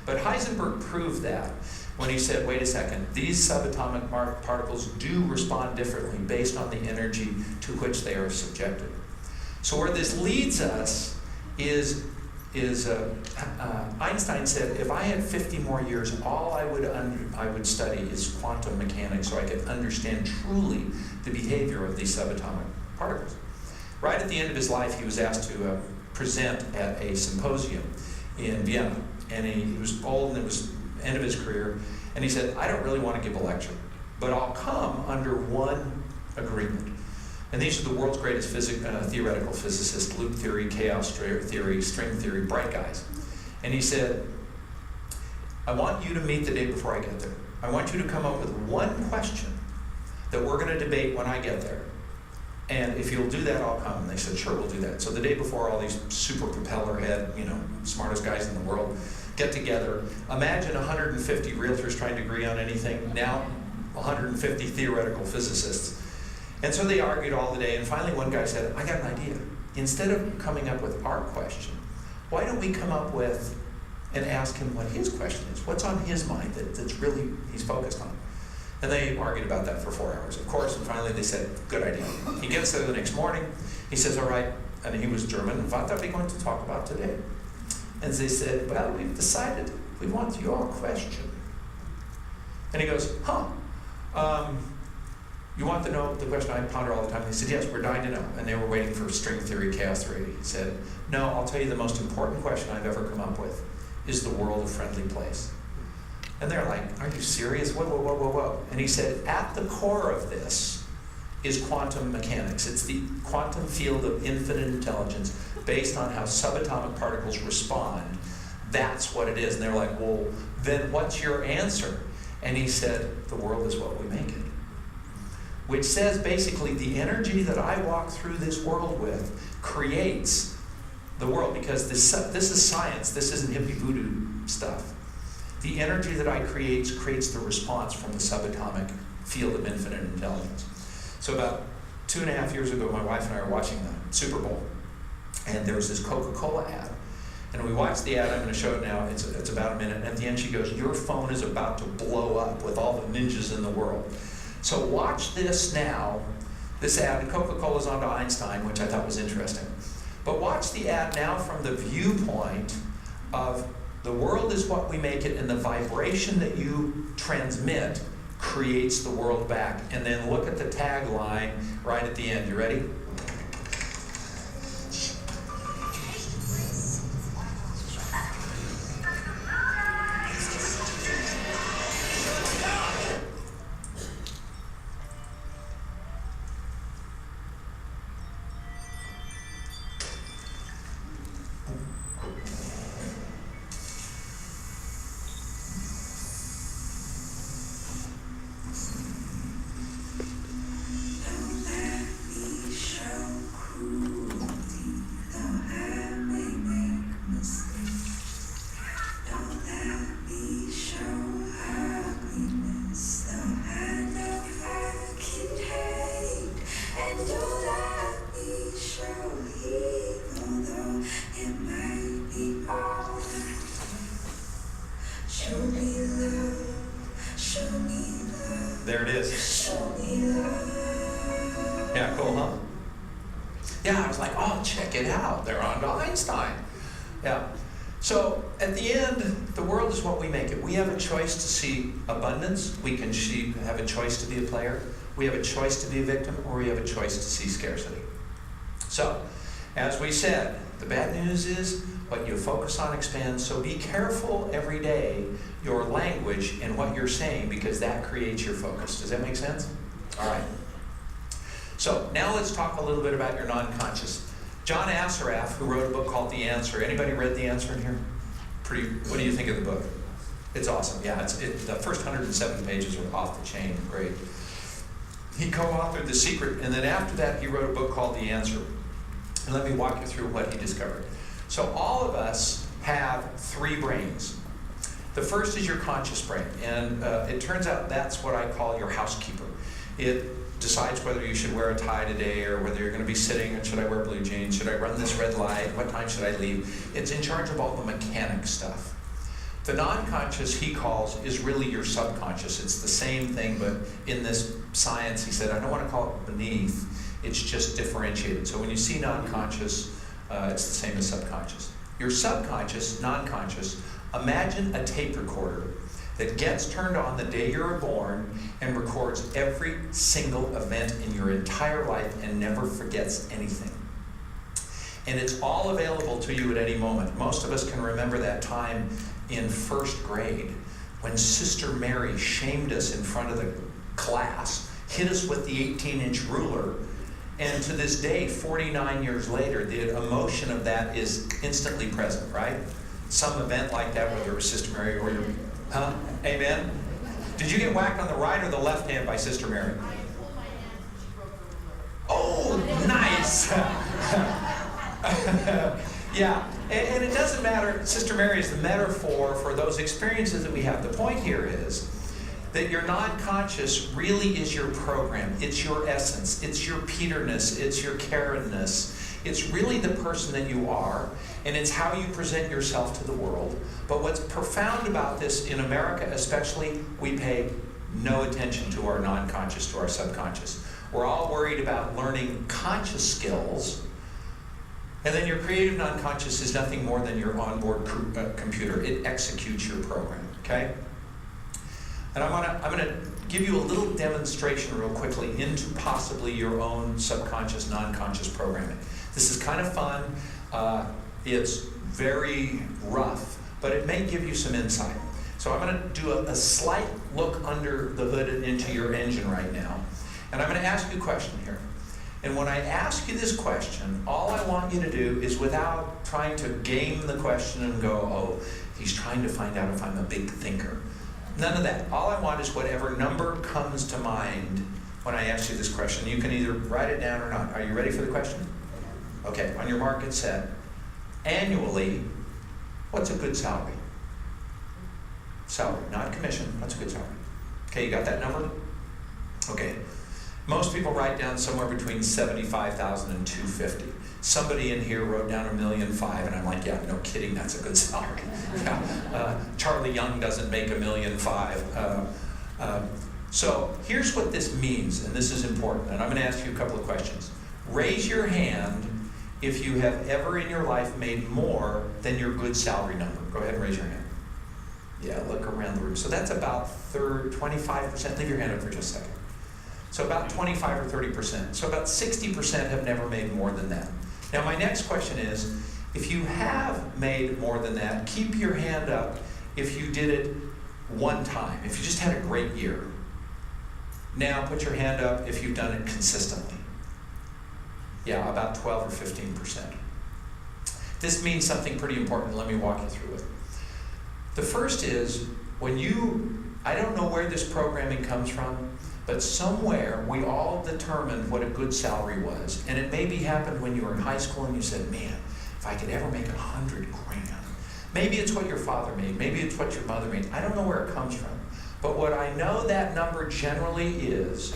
But Heisenberg proved that when he said, wait a second, these subatomic particles do respond differently based on the energy to which they are subjected. So where this leads us is Einstein said, if I had 50 more years, all I would study is quantum mechanics so I could understand truly the behavior of these subatomic particles. Right at the end of his life, he was asked to present at a symposium in Vienna. And he was old, and it was the end of his career. And he said, I don't really want to give a lecture, but I'll come under one agreement. And these are the world's greatest theoretical physicists: loop theory, chaos theory, string theory, bright guys. And he said, I want you to meet the day before I get there. I want you to come up with one question that we're going to debate when I get there. And if you'll do that, I'll come. And they said, sure, we'll do that. So the day before, all these super propeller head, smartest guys in the world get together. Imagine 150 realtors trying to agree on anything. Now, 150 theoretical physicists. And so they argued all the day, and finally one guy said, I got an idea. Instead of coming up with our question, why don't we come up with and ask him what his question is? What's on his mind that's really he's focused on? And they argued about that for 4 hours, of course, and finally they said, good idea. He gets there the next morning, he says, all right, and he was German, what are we going to talk about today? And they said, well, we've decided we want your question. And he goes, you want to know the question I ponder all the time? And they said, yes, we're dying to know. And they were waiting for string theory, chaos theory. He said, no, I'll tell you the most important question I've ever come up with. Is the world a friendly place? And they're like, are you serious? Whoa, whoa, whoa, whoa, whoa. And he said, at the core of this is quantum mechanics. It's the quantum field of infinite intelligence based on how subatomic particles respond. That's what it is. And they're like, well, then what's your answer? And he said, the world is what we make it. Which says basically the energy that I walk through this world with creates the world, because this is science. This isn't hippie voodoo stuff. The energy that I creates the response from the subatomic field of infinite intelligence. So about 2.5 years ago, my wife and I were watching the Super Bowl, and there was this Coca-Cola ad. And we watched the ad. I'm going to show it now. It's about a minute. And at the end, she goes, your phone is about to blow up with all the ninjas in the world. So watch this now, this ad. Coca-Cola's onto Einstein, which I thought was interesting. But watch the ad now from the viewpoint of the world is what we make it, and the vibration that you transmit creates the world back. And then look at the tagline right at the end. You ready? There it is. Yeah, cool, huh? Yeah, I was like, oh, check it out. They're on to Einstein. Yeah. So at the end, the world is what we make it. We have a choice to see abundance. We can have a choice to be a player. We have a choice to be a victim, or we have a choice to see scarcity. So, as we said, the bad news is what you focus on expands. So be careful every day your language and what you're saying, because that creates your focus. Does that make sense? All right. So now let's talk a little bit about your non-conscious. John Assaraf, who wrote a book called The Answer. Anybody read The Answer in here? What do you think of the book? It's awesome. Yeah, the first 107 pages are off the chain. Great. He co-authored The Secret, and then after that he wrote a book called The Answer. And let me walk you through what he discovered. So all of us have 3 brains. The first is your conscious brain, and it turns out that's what I call your housekeeper. It decides whether you should wear a tie today, or whether you're going to be sitting, and should I wear blue jeans, should I run this red light, what time should I leave. It's in charge of all the mechanic stuff. The non-conscious, he calls, is really your subconscious. It's the same thing, but in this science, he said, I don't want to call it beneath, it's just differentiated. So when you see non-conscious, it's the same as subconscious. Your subconscious, non-conscious, imagine a tape recorder that gets turned on the day you're born and records every single event in your entire life and never forgets anything. And it's all available to you at any moment. Most of us can remember that time in first grade when Sister Mary shamed us in front of the class, hit us with the 18-inch ruler, and to this day, 49 years later, the emotion of that is instantly present, right? Some event like that, whether it was Sister Mary or your... Huh? Amen? Did you get whacked on the right or the left hand by Sister Mary? I pulled my hand and she broke the ruler. Oh, nice! Yeah, and it doesn't matter. Sister Mary is the metaphor for those experiences that we have. The point here is that your non-conscious really is your program. It's your essence. It's your Peterness. It's your Karenness. It's really the person that you are, and it's how you present yourself to the world. But what's profound about this, in America especially, we pay no attention to our non-conscious, to our subconscious. We're all worried about learning conscious skills, and then your creative non-conscious is nothing more than your onboard computer. It executes your program, okay? And I'm gonna give you a little demonstration real quickly into possibly your own subconscious, non-conscious programming. This is kind of fun. It's very rough, but it may give you some insight. So I'm going to do a slight look under the hood and into your engine right now. And I'm going to ask you a question here. And when I ask you this question, all I want you to do is, without trying to game the question and go, oh, he's trying to find out if I'm a big thinker. None of that. All I want is whatever number comes to mind when I ask you this question. You can either write it down or not. Are you ready for the question? Okay, on your mark, get set. Annually, what's a good salary? Salary, not commission. What's a good salary? Okay, you got that number? Okay. Most people write down somewhere between $75,000 and $250,000. Somebody in here wrote down $1.5 million, and I'm like, yeah, no kidding, that's a good salary. Yeah. Charlie Young doesn't make $1.5 million. So here's what this means, and this is important, and I'm going to ask you a couple of questions. Raise your hand if you have ever in your life made more than your good salary number. Go ahead and raise your hand. Yeah, look around the room. So that's about 25%. Leave your hand up for just a second. So about 25 or 30%. So about 60% have never made more than that. Now my next question is, if you have made more than that, keep your hand up if you did it one time, if you just had a great year. Now put your hand up if you've done it consistently. Yeah, about 12 or 15%. This means something pretty important. Let me walk you through it. The first is, I don't know where this programming comes from, but somewhere we all determined what a good salary was. And it maybe happened when you were in high school and you said, man, if I could ever make $100,000. Maybe it's what your father made. Maybe it's what your mother made. I don't know where it comes from. But what I know that number generally is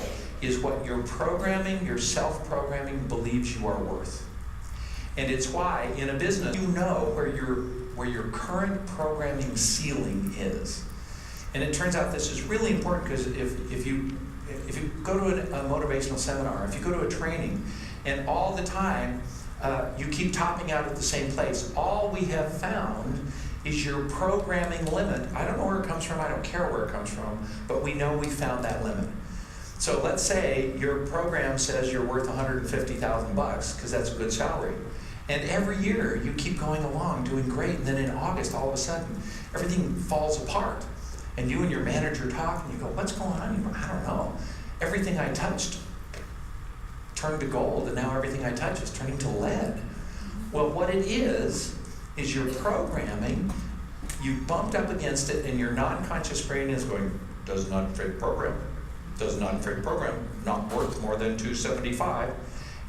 what your programming, your self-programming believes you are worth. And it's why in a business you know where your current programming ceiling is. And it turns out this is really important because if you go to a motivational seminar, if you go to a training, and all the time you keep topping out at the same place, all we have found is your programming limit. I don't know where it comes from, I don't care where it comes from, but we know we found that limit. So let's say your program says you're worth $150,000 because that's a good salary. And every year you keep going along doing great, and then in August all of a sudden everything falls apart. And you and your manager talk and you go, what's going on? You go, I don't know. Everything I touched turned to gold, and now everything I touch is turning to lead. Well, what it is your programming, you bumped up against it, and your non-conscious brain is going, does not fit program, does not fit program, not worth more than 275.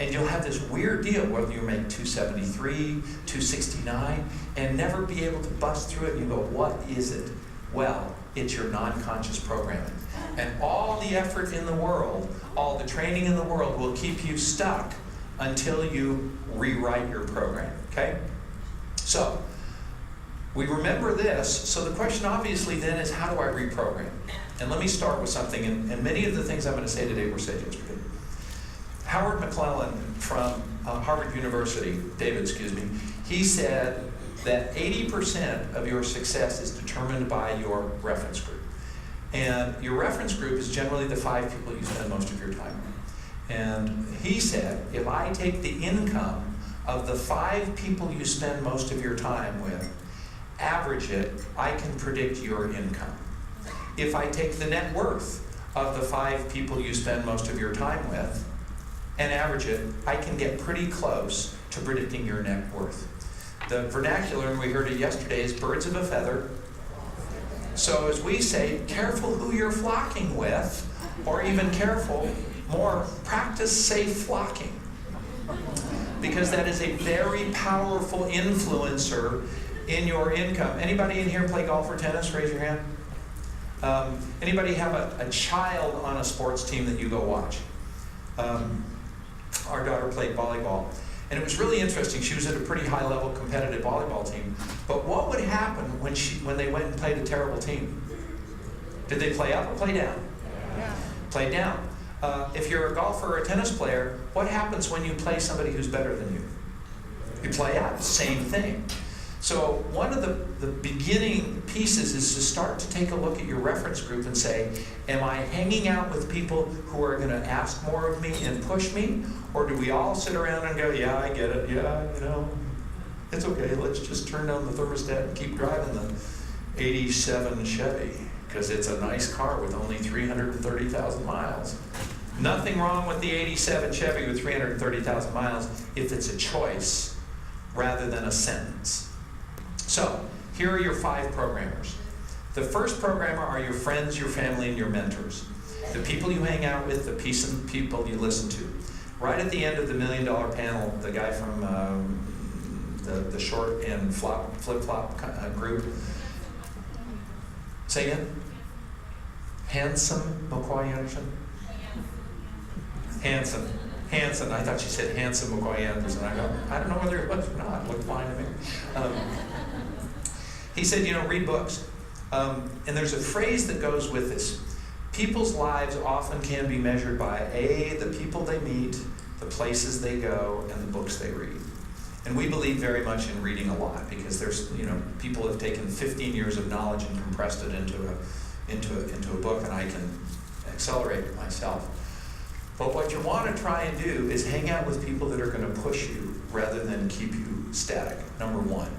And you'll have this weird deal whether you make 273, 269, and never be able to bust through it. And you go, what is it? Well, it's your non-conscious programming. And all the effort in the world, all the training in the world will keep you stuck until you rewrite your program, okay? So, we remember this, so the question obviously then is, how do I reprogram? And let me start with something, and many of the things I'm going to say today were said yesterday. Howard McClellan from Harvard University, he said that 80% of your success is determined by your reference group. And your reference group is generally the 5 people you spend most of your time with. And he said, if I take the income of the 5 people you spend most of your time with, average it, I can predict your income. If I take the net worth of the 5 people you spend most of your time with and average it, I can get pretty close to predicting your net worth. The vernacular, and we heard it yesterday, is birds of a feather. So as we say, careful who you're flocking with, or even careful, more, practice safe flocking. Because that is a very powerful influencer in your income. Anybody in here play golf or tennis? Raise your hand. Anybody have a child on a sports team that you go watch? Our daughter played volleyball. And it was really interesting. She was at a pretty high-level competitive volleyball team. But what would happen when they went and played a terrible team? Did they play up or play down? Yeah. Play down. If you're a golfer or a tennis player, what happens when you play somebody who's better than you? You play out. Same thing. So one of the beginning pieces is to start to take a look at your reference group and say, am I hanging out with people who are going to ask more of me and push me? Or do we all sit around and go, yeah, I get it. Yeah, you know, it's okay. Let's just turn down the thermostat and keep driving the 87 Chevy because it's a nice car with only 330,000 miles. Nothing wrong with the 87 Chevy with 330,000 miles if it's a choice rather than a sentence. So, here are your 5 programmers. The first programmer are your friends, your family, and your mentors. The people you hang out with, the people you listen to. Right at the end of the $1 Million panel, the guy from the short and flip-flop group. Say again? Handsome McCoy Anderson? Hanson. I thought she said handsome McCoy Anderson. I go, I don't know whether it was or not. It looked fine to me. He said, you know, read books. And there's a phrase that goes with this. People's lives often can be measured by the people they meet, the places they go, and the books they read. And we believe very much in reading a lot because there's, you know, people have taken 15 years of knowledge and compressed it into a book, and I can accelerate it myself. But what you want to try and do is hang out with people that are going to push you rather than keep you static, number one.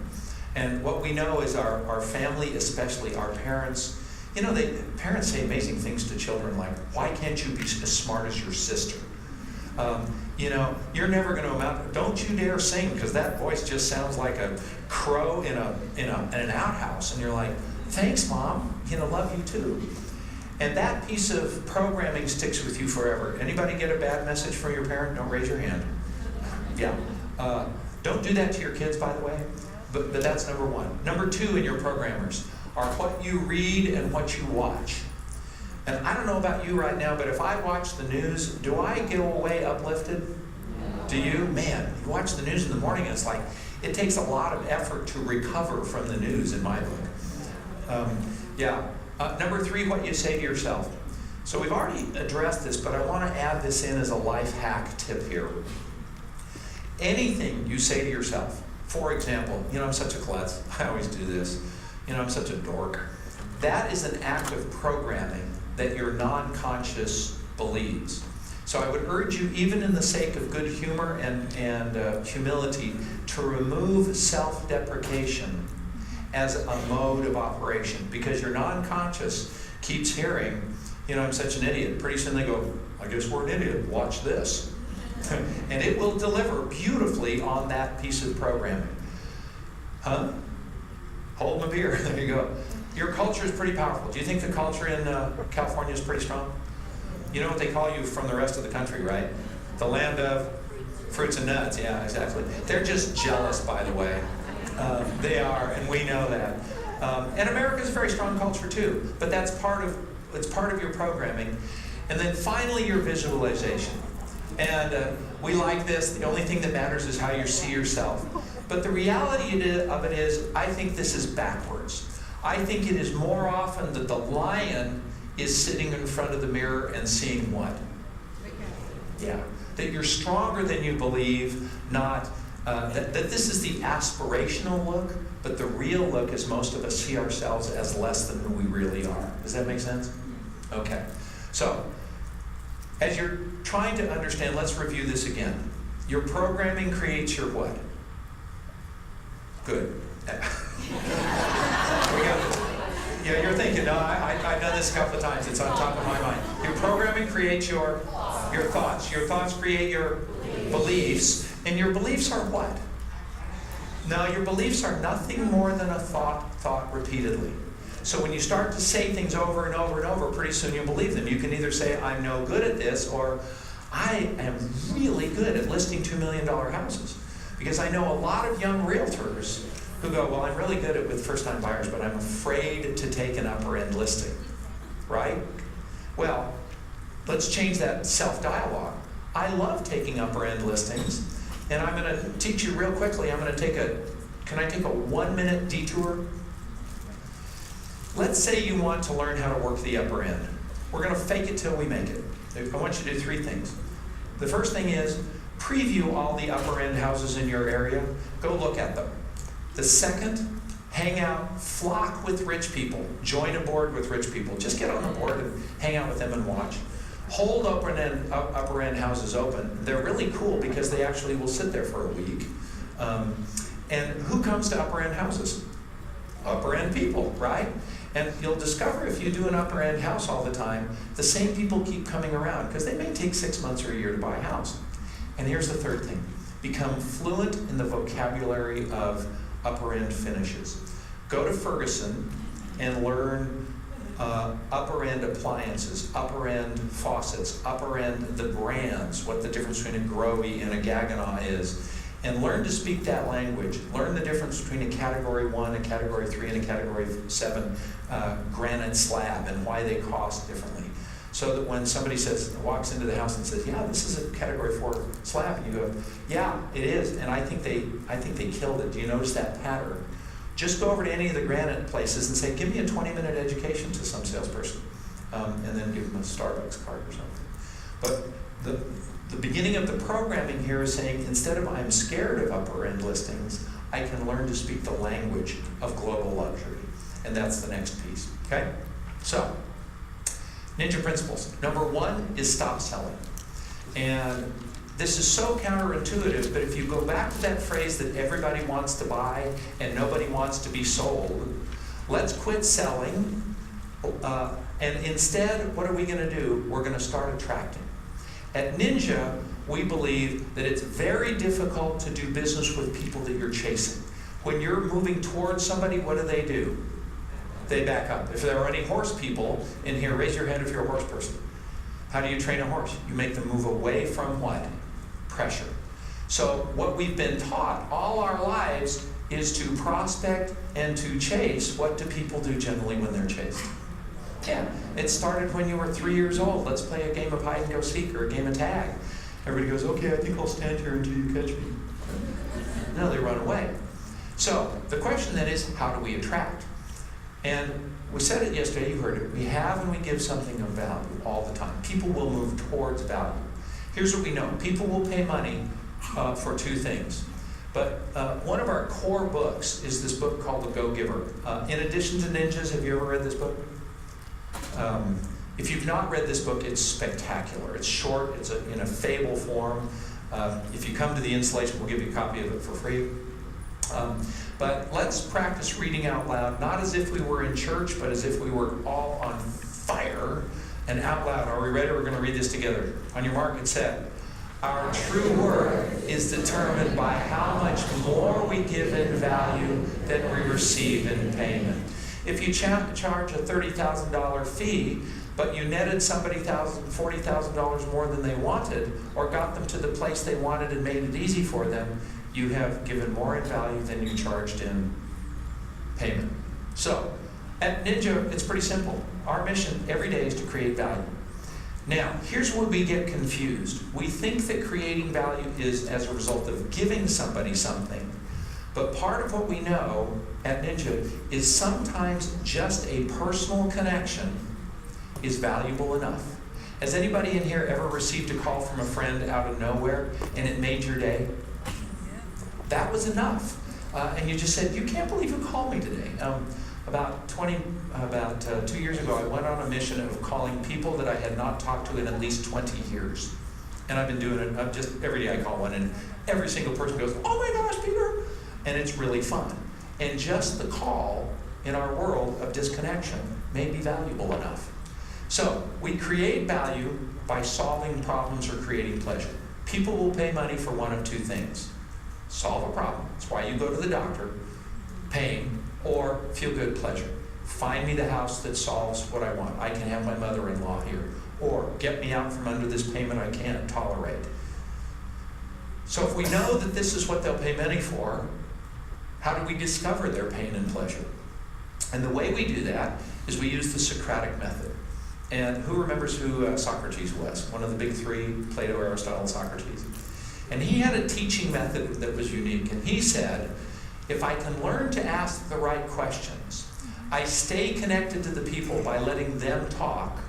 And what we know is our family, especially our parents, you know, parents say amazing things to children like, why can't you be as smart as your sister? You know, you're never going to amount, don't you dare sing, because that voice just sounds like a crow in an outhouse. And you're like, thanks, Mom, you know, love you too. And that piece of programming sticks with you forever. Anybody get a bad message from your parent? Don't raise your hand. Yeah. Don't do that to your kids, by the way. But that's number one. Number two in your programmers are what you read and what you watch. And I don't know about you right now, but if I watch the news, do I go away uplifted? Do you? Man, you watch the news in the morning and it's like, it takes a lot of effort to recover from the news in my book. Number 3, what you say to yourself. So we've already addressed this, but I want to add this in as a life hack tip here. Anything you say to yourself, for example, I'm such a klutz, I always do this, I'm such a dork. That is an act of programming that your non-conscious believes. So I would urge you, even in the sake of good humor and humility, to remove self-deprecation as a mode of operation, because your non-conscious keeps hearing, I'm such an idiot. Pretty soon they go, I guess we're an idiot, watch this. And it will deliver beautifully on that piece of programming. Huh? Hold my beer, there you go. Your culture is pretty powerful. Do you think the culture in California is pretty strong? You know what they call you from the rest of the country, right? The land of fruits and nuts, yeah, exactly. They're just jealous, by the way. They are, and we know that. And America's a very strong culture too, but it's part of your programming. And then finally, your visualization. And we like this. The only thing that matters is how you see yourself. But the reality of it is, I think this is backwards. I think it is more often that the lion is sitting in front of the mirror and seeing what? Yeah. That you're stronger than you believe, not that this is the aspirational look, but the real look is most of us see ourselves as less than who we really are. Does that make sense? Okay. So, as you're trying to understand, let's review this again. Your programming creates your what? Good. We got this. Yeah, you're thinking, no, I've done this a couple of times. It's on top of my mind. Your programming creates your thoughts. Your thoughts create your beliefs. And your beliefs are what? Now, your beliefs are nothing more than a thought repeatedly. So when you start to say things over and over and over, pretty soon you'll believe them. You can either say, I'm no good at this, or I am really good at listing $2 million houses. Because I know a lot of young realtors who go, well, I'm really good at with first-time buyers, but I'm afraid to take an upper-end listing, right? Well, let's change that self-dialogue. I love taking upper-end listings, and I'm going to teach you real quickly. I'm going to can I take a 1-minute detour? Let's say you want to learn how to work the upper end. We're going to fake it till we make it. I want you to do 3 things. The first thing is, preview all the upper end houses in your area. Go look at them. The second, hang out, flock with rich people. Join a board with rich people. Just get on the board and hang out with them and watch. Hold upper end houses open. They're really cool because they actually will sit there for a week. And who comes to upper end houses? Upper end people, right? And you'll discover if you do an upper end house all the time, the same people keep coming around because they may take 6 months or a year to buy a house. And here's the third thing. Become fluent in the vocabulary of upper end finishes. Go to Ferguson and learn upper end appliances, upper end faucets, upper end the brands, what the difference between a Grohe and a Gaggenau is, and learn to speak that language. Learn the difference between a Category 1, a Category 3, and a Category 7 granite slab and why they cost differently. So that when somebody walks into the house and says, yeah, this is a Category 4 slab, and you go, yeah, it is, and I think they killed it. Do you notice that pattern? Just go over to any of the granite places and say, give me a 20-minute education to some salesperson, and then give them a Starbucks card or something. But the beginning of the programming here is saying, instead of I'm scared of upper end listings, I can learn to speak the language of global luxury. And that's the next piece, okay? So, ninja principles. Number 1 is stop selling. And this is so counterintuitive, but if you go back to that phrase that everybody wants to buy and nobody wants to be sold, let's quit selling. And instead, what are we going to do? We're going to start attracting. At Ninja, we believe that it's very difficult to do business with people that you're chasing. When you're moving towards somebody, what do? They back up. If there are any horse people in here, raise your hand if you're a horse person. How do you train a horse? You make them move away from what? Pressure. So what we've been taught all our lives is to prospect and to chase. What do people do generally when they're chased? Yeah, it started when you were 3 years old. Let's play a game of hide and go seek or a game of tag. Everybody goes, okay, I think I'll stand here until you catch me. No, they run away. So the question then is, how do we attract? And we said it yesterday, you heard it. We have and we give something of value all the time. People will move towards value. Here's what we know. People will pay money for two things. But one of our core books is this book called The Go-Giver. In addition to Ninjas, have you ever read this book? If you've not read this book, it's spectacular. It's short, it's in a fable form. If you come to the installation, we'll give you a copy of it for free. But let's practice reading out loud, not as if we were in church, but as if we were all on fire and out loud. Are we ready? We're going to read this together. On your mark, get set. Our true worth is determined by how much more we give in value than we receive in payment. If you charge a $30,000 fee, but you netted somebody $40,000 more than they wanted, or got them to the place they wanted and made it easy for them, you have given more in value than you charged in payment. So, at Ninja, it's pretty simple. Our mission every day is to create value. Now, here's where we get confused. We think that creating value is as a result of giving somebody something. But part of what we know at Ninja is sometimes just a personal connection is valuable enough. Has anybody in here ever received a call from a friend out of nowhere and it made your day? That was enough. And you just said, you can't believe you called me today. About 2 years ago, I went on a mission of calling people that I had not talked to in at least 20 years. And I've been doing it, just every day I call one, and every single person goes, oh my gosh, Peter! And it's really fun. And just the call in our world of disconnection may be valuable enough. So, we create value by solving problems or creating pleasure. People will pay money for one of two things. Solve a problem. That's why you go to the doctor. Pain. Or feel-good pleasure. Find me the house that solves what I want. I can have my mother-in-law here. Or get me out from under this payment I can't tolerate. So if we know that this is what they'll pay money for, how do we discover their pain and pleasure? And the way we do that is we use the Socratic method. And who remembers who Socrates was? One of the big three, Plato, Aristotle, Socrates. And he had a teaching method that was unique. And he said, if I can learn to ask the right questions, I stay connected to the people by letting them talk,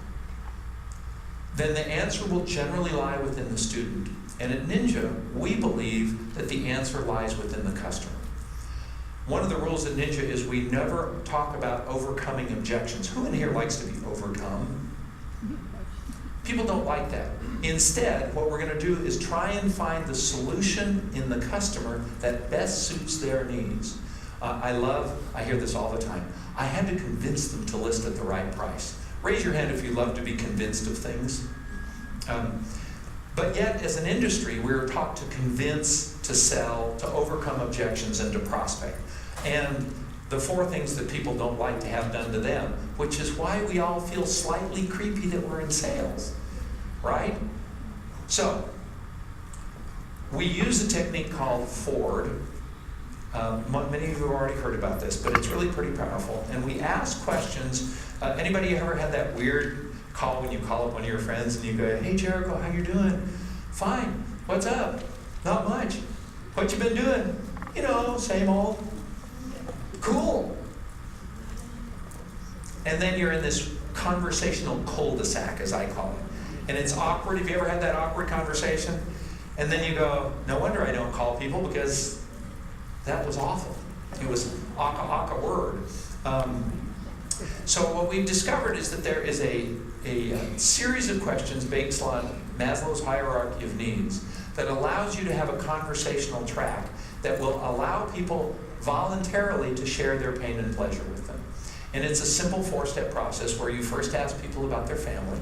then the answer will generally lie within the student. And at Ninja, we believe that the answer lies within the customer. One of the rules at Ninja is we never talk about overcoming objections. Who in here likes to be overcome? People don't like that. Instead, what we're going to do is try and find the solution in the customer that best suits their needs. I hear this all the time. I had to convince them to list at the right price. Raise your hand if you love to be convinced of things. But yet, as an industry, we're taught to convince, to sell, to overcome objections, and to prospect. And the four things that people don't like to have done to them, which is why we all feel slightly creepy that we're in sales, right? So, we use a technique called Ford. Many of you have already heard about this, but it's really pretty powerful. And we ask questions. Anybody ever had that weird call when you call up one of your friends and you go, hey Jericho, how you doing? Fine. What's up? Not much. What you been doing? You know, same old. Cool. And then you're in this conversational cul-de-sac, as I call it. And it's awkward. Have you ever had that awkward conversation? And then you go, no wonder I don't call people, because that was awful. It was aka word. So what we've discovered is that there is a series of questions based on Maslow's hierarchy of needs that allows you to have a conversational track that will allow people voluntarily to share their pain and pleasure with them. And it's a simple 4-step process where you first ask people about their family.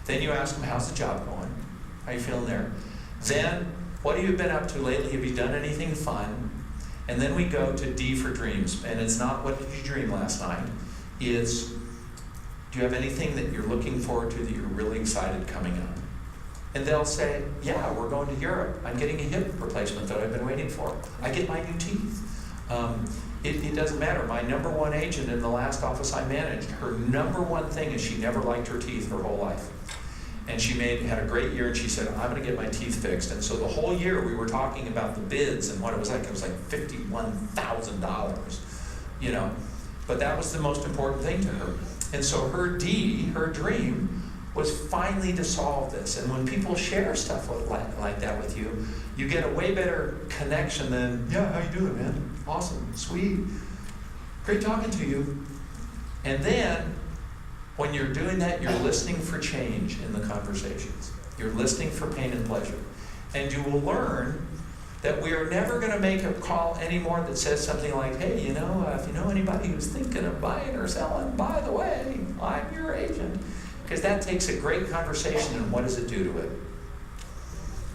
Then you ask them, how's the job going? How are you feeling there? Then, what have you been up to lately? Have you done anything fun? And then we go to D for dreams. And it's not what did you dream last night. It's, do you have anything that you're looking forward to that you're really excited coming up? And they'll say, yeah, we're going to Europe. I'm getting a hip replacement that I've been waiting for. I get my new teeth. It doesn't matter. My number one agent in the last office I managed, her number one thing is she never liked her teeth her whole life. And she had a great year, and she said, I'm going to get my teeth fixed. And so the whole year we were talking about the bids and what it was like. It was like $51,000, you know. But that was the most important thing to her. And so her dream, was finally to solve this. And when people share stuff like that with you, you get a way better connection than, yeah, how you doing, man? Awesome, sweet, great talking to you. And then, when you're doing that, you're listening for change in the conversations. You're listening for pain and pleasure. And you will learn that we are never going to make a call anymore that says something like, hey, if you know anybody who's thinking of buying or selling, by the way, I'm your agent. Because that takes a great conversation, and what does it do to it?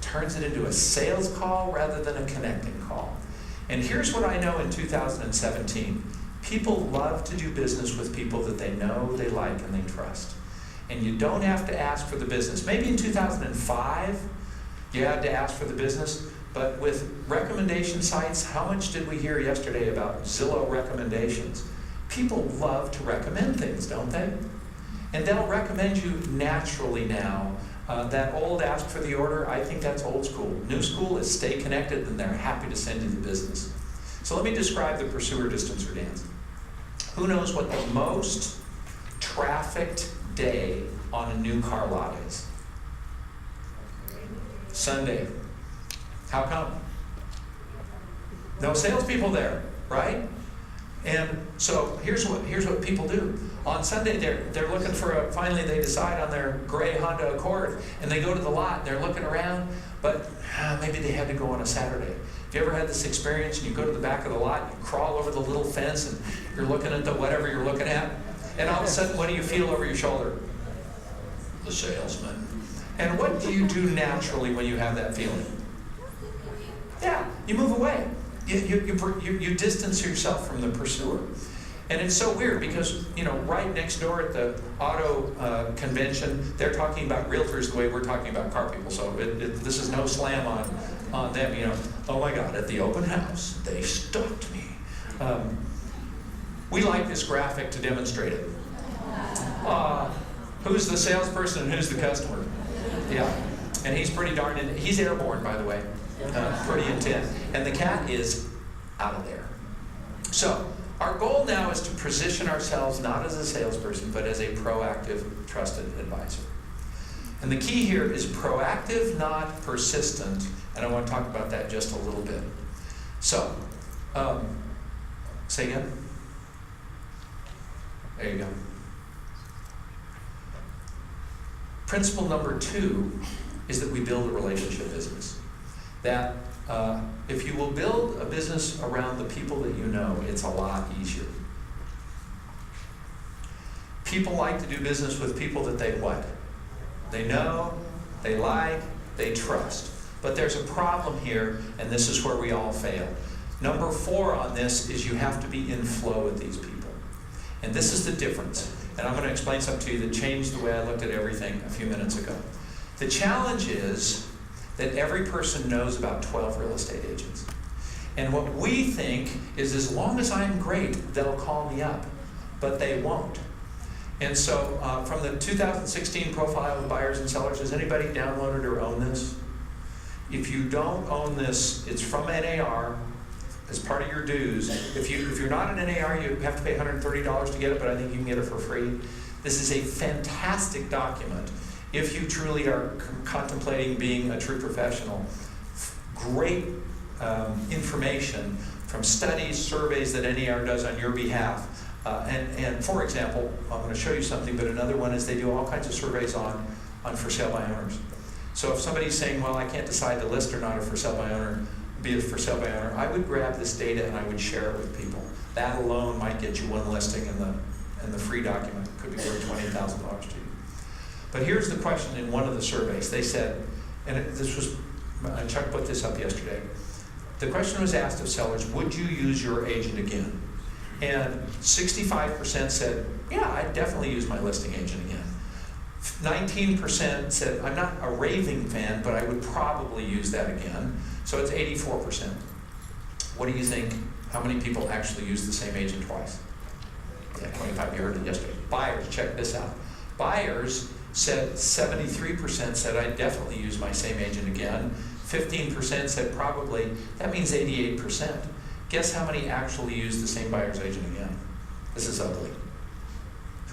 Turns it into a sales call rather than a connecting call. And here's what I know in 2017. People love to do business with people that they know, they like, and they trust. And you don't have to ask for the business. Maybe in 2005, you had to ask for the business, but with recommendation sites, how much did we hear yesterday about Zillow recommendations? People love to recommend things, don't they? And they'll recommend you naturally now. That old ask for the order, I think that's old school. New school is stay connected, and they're happy to send you the business. So let me describe the pursuer distancer dance. Who knows what the most trafficked day on a new car lot is? Sunday. How come? No salespeople there, right? And so here's what people do. On Sunday, they're looking for finally they decide on their gray Honda Accord, and they go to the lot, and they're looking around, but maybe they had to go on a Saturday. Have you ever had this experience, and you go to the back of the lot, you crawl over the little fence, and you're looking at the whatever you're looking at, and all of a sudden, what do you feel over your shoulder? The salesman. And what do you do naturally when you have that feeling? Yeah, you move away. You distance yourself from the pursuer. And it's so weird because, right next door at the auto convention, they're talking about realtors the way we're talking about car people. So this is no slam on them, Oh my God, at the open house, they stalked me. We like this graphic to demonstrate it. Who's the salesperson and who's the customer? Yeah, and he's pretty he's airborne, by the way. Pretty intense. And the cat is out of there. So, our goal now is to position ourselves not as a salesperson, but as a proactive, trusted advisor. And the key here is proactive, not persistent. And I want to talk about that just a little bit. So, say again. There you go. Principle number 2 is that we build a relationship business. That if you will build a business around the people that you know, it's a lot easier. People like to do business with people that they what? They know, they like, they trust. But there's a problem here, and this is where we all fail. Number 4 on this is you have to be in flow with these people. And this is the difference. And I'm going to explain something to you that changed the way I looked at everything a few minutes ago. The challenge is that every person knows about 12 real estate agents. And what we think is as long as I'm great, they'll call me up. But they won't. And so from the 2016 profile of buyers and sellers, has anybody downloaded or owned this? If you don't own this, it's from NAR as part of your dues. If you're not an NAR, you have to pay $130 to get it, but I think you can get it for free. This is a fantastic document. If you truly are contemplating being a true professional, great information from studies, surveys that NAR does on your behalf. And for example, I'm going to show you something, but another one is they do all kinds of surveys on for sale by owners. So if somebody's saying, well, I can't decide to list or not a for sale by owner, be a for sale by owner, I would grab this data and I would share it with people. That alone might get you one listing, and the free document could be worth $20,000 to you. But here's the question in one of the surveys. They said, Chuck put this up yesterday. The question was asked of sellers, would you use your agent again? And 65% said, yeah, I'd definitely use my listing agent again. 19% said, I'm not a raving fan, but I would probably use that again. So it's 84%. What do you think? How many people actually use the same agent twice? Yeah, 25, you heard it yesterday. Buyers, check this out. Buyers said 73% said I'd definitely use my same agent again. 15% said probably. That means 88%. Guess how many actually use the same buyer's agent again? This is ugly.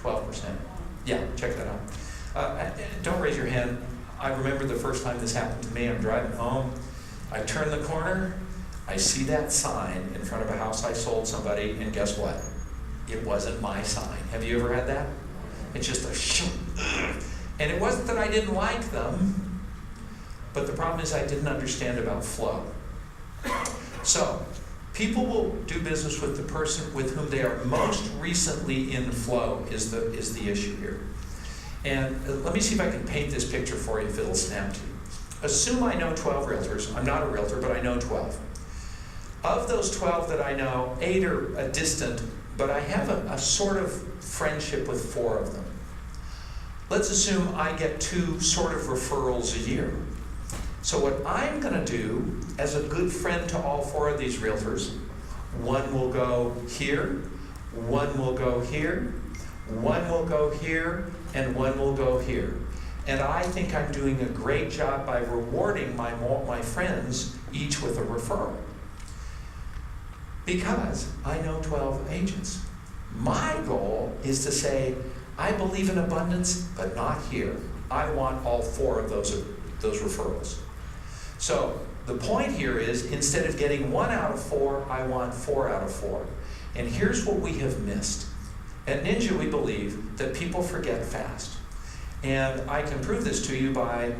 12%. Yeah, check that out. Don't raise your hand. I remember the first time this happened to me. I'm driving home. I turn the corner. I see that sign in front of a house I sold somebody, and guess what? It wasn't my sign. Have you ever had that? It's just a shoot. And it wasn't that I didn't like them, but the problem is I didn't understand about flow. So, people will do business with the person with whom they are most recently in flow is the issue here. And let me see if I can paint this picture for you if it'll snap to you. Assume I know 12 realtors. I'm not a realtor, but I know 12. Of those 12 that I know, 8 are distant, but I have a sort of friendship with 4 of them. Let's assume I get 2 sort of referrals a year. So what I'm going to do, as a good friend to all 4 of these realtors, one will go here, one will go here, one will go here, and one will go here. And I think I'm doing a great job by rewarding my friends, each with a referral. Because I know 12 agents. My goal is to say, I believe in abundance, but not here. I want all 4 of those referrals. So the point here is, instead of getting 1 out of 4, I want 4 out of 4. And here's what we have missed. At Ninja, we believe that people forget fast. And I can prove this to you by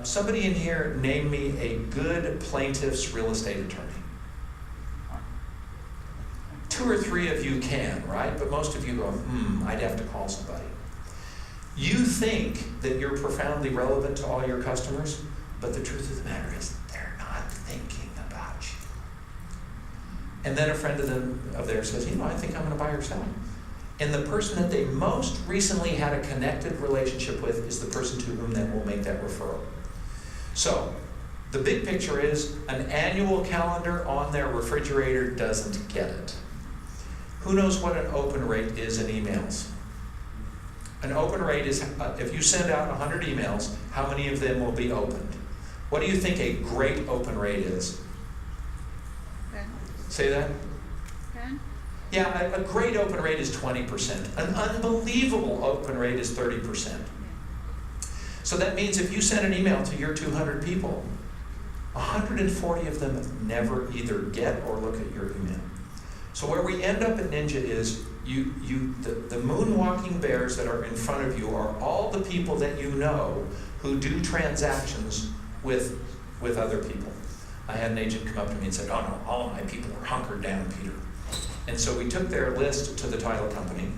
somebody in here name me a good plaintiff's real estate attorney. 2 or 3 of you can, right? But most of you go, I'd have to call somebody. You think that you're profoundly relevant to all your customers, but the truth of the matter is they're not thinking about you. And then a friend of theirs says, I think I'm going to buy or sell. And the person that they most recently had a connected relationship with is the person to whom they will make that referral. So, the big picture is an annual calendar on their refrigerator doesn't get it. Who knows what an open rate is in emails? An open rate is, if you send out 100 emails, how many of them will be opened? What do you think a great open rate is? 10. Say that? 10. Yeah, a great open rate is 20%. An unbelievable open rate is 30%. So that means if you send an email to your 200 people, 140 of them never either get or look at your email. So where we end up at Ninja is the moonwalking bears that are in front of you are all the people that you know who do transactions with other people. I had an agent come up to me and said, oh no, all of my people are hunkered down, Peter. And so we took their list to the title company,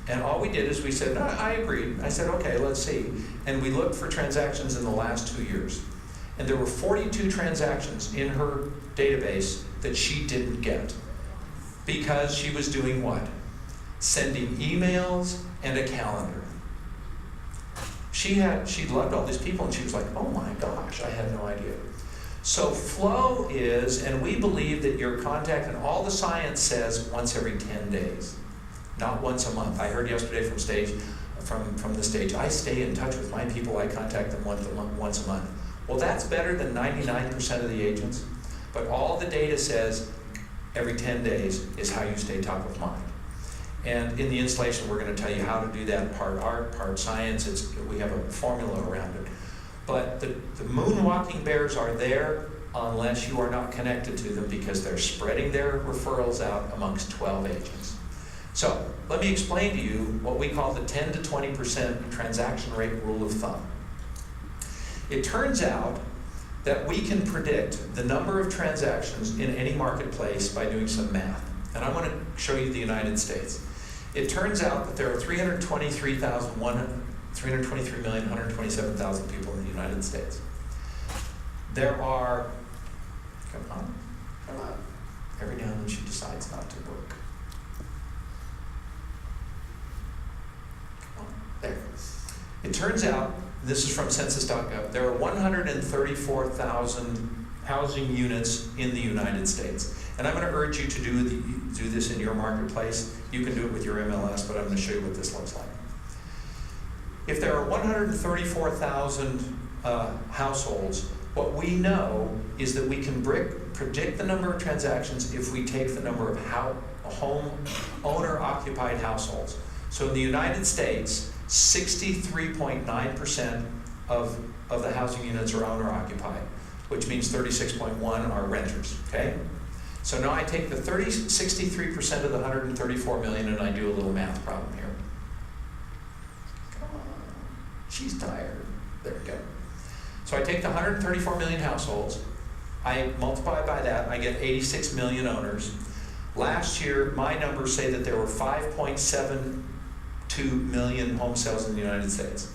and all we did is we said, no, I agree. I said, okay, let's see. And we looked for transactions in the last 2 years. And there were 42 transactions in her database that she didn't get. Because she was doing what? Sending emails and a calendar. She loved all these people, and she was like, oh my gosh, I had no idea. So flow is, and we believe that your contact, and all the science says once every 10 days, not once a month. I heard yesterday from the stage, I stay in touch with my people, I contact them once a month. Well, that's better than 99% of the agents, but all the data says every 10 days is how you stay top of mind. And in the installation, we're going to tell you how to do that, part art, part science. We have a formula around it. But the moonwalking bears are there unless you are not connected to them, because they're spreading their referrals out amongst 12 agents. So let me explain to you what we call the 10 to 20% transaction rate rule of thumb. It turns out that we can predict the number of transactions in any marketplace by doing some math. And I want to show you the United States. It turns out that there are 323,127,000 people in the United States. There are, come on. Every now and then she decides not to work. Come on, there. It turns out, this is from Census.gov, there are 134,000 housing units in the United States. And I'm going to urge you to do this in your marketplace. You can do it with your MLS, but I'm going to show you what this looks like. If there are 134,000 households, what we know is that we can predict the number of transactions if we take the number of owner-occupied households. So in the United States, 63.9% of the housing units are owner-occupied, which means 36.1 are renters, okay? So now I take the 63% of the 134 million and I do a little math problem here. Come on, she's tired. There we go. So I take the 134 million households, I multiply by that, I get 86 million owners. Last year, my numbers say that there were 5.72 million home sales in the United States.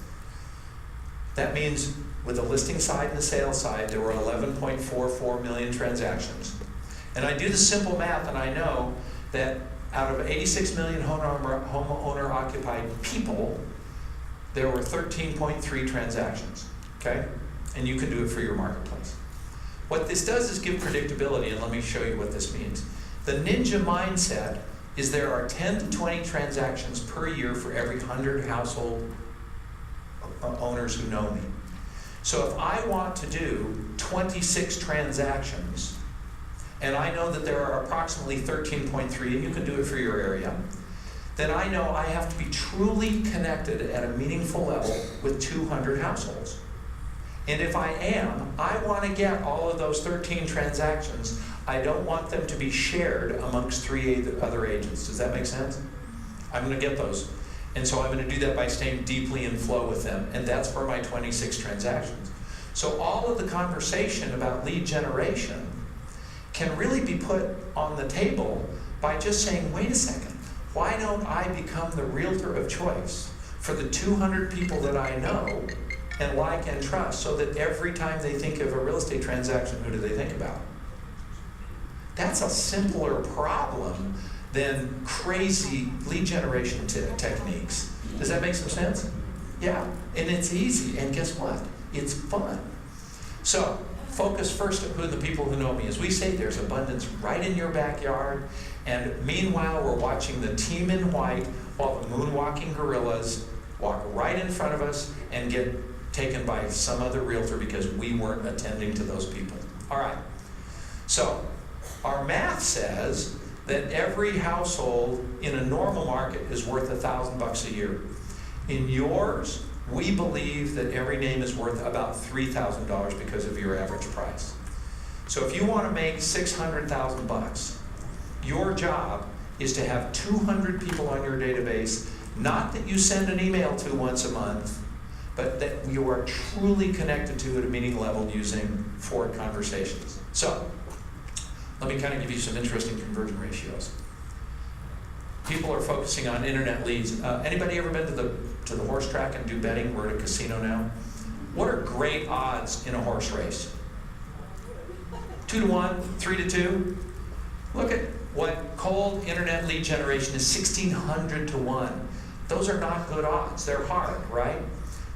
That means with the listing side and the sales side, there were 11.44 million transactions. And I do the simple math and I know that out of 86 million homeowner occupied people, there were 13.3 transactions, okay? And you can do it for your marketplace. What this does is give predictability, and let me show you what this means. The ninja mindset is there are 10 to 20 transactions per year for every 100 household owners who know me. So if I want to do 26 transactions, and I know that there are approximately 13.3, and you can do it for your area, then I know I have to be truly connected at a meaningful level with 200 households. And if I am, I want to get all of those 13 transactions. I don't want them to be shared amongst 3 other agents. Does that make sense? I'm going to get those. And so I'm going to do that by staying deeply in flow with them. And that's for my 26 transactions. So all of the conversation about lead generation can really be put on the table by just saying, wait a second, why don't I become the realtor of choice for the 200 people that I know and like and trust, so that every time they think of a real estate transaction, who do they think about? That's a simpler problem than crazy lead generation techniques. Does that make some sense? Yeah, and it's easy, and guess what? It's fun. So, focus first on who the people who know me. As we say, there's abundance right in your backyard, and meanwhile, we're watching the team in white while the moonwalking gorillas walk right in front of us and get taken by some other realtor because we weren't attending to those people. All right, so our math says that every household in a normal market is worth $1,000 a year. In yours, we believe that every name is worth about $3,000 because of your average price. So if you want to make $600,000, your job is to have 200 people on your database, not that you send an email to once a month, but that you are truly connected to at a meeting level using Ford Conversations. So, let me kind of give you some interesting conversion ratios. People are focusing on internet leads. Anybody ever been to the horse track and do betting? We're at a casino now. What are great odds in a horse race? 2 to 1, 3 to 2. Look at what cold internet lead generation is, 1,600 to 1. Those are not good odds. They're hard, right?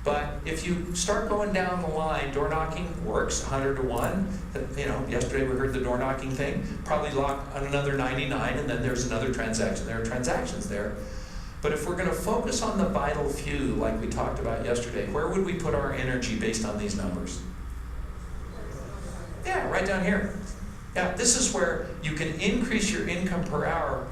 But if you start going down the line, door knocking works 100 to 1. You know, yesterday we heard the door knocking thing. Probably lock on another 99, and then there's another transaction. There are transactions there. But if we're going to focus on the vital few, like we talked about yesterday, where would we put our energy based on these numbers? Yeah, right down here. Yeah, this is where you can increase your income per hour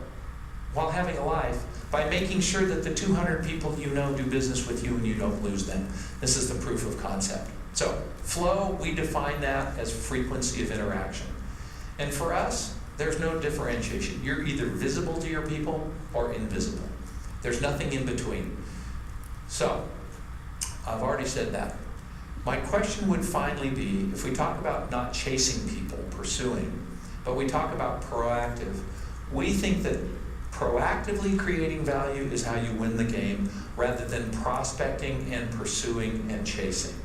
while having a life by making sure that the 200 people you know do business with you and you don't lose them. This is the proof of concept. So, flow, we define that as frequency of interaction. And for us, there's no differentiation. You're either visible to your people or invisible. There's nothing in between. So, I've already said that. My question would finally be, if we talk about not chasing people, pursuing, but we talk about proactive, we think that proactively creating value is how you win the game, rather than prospecting and pursuing and chasing.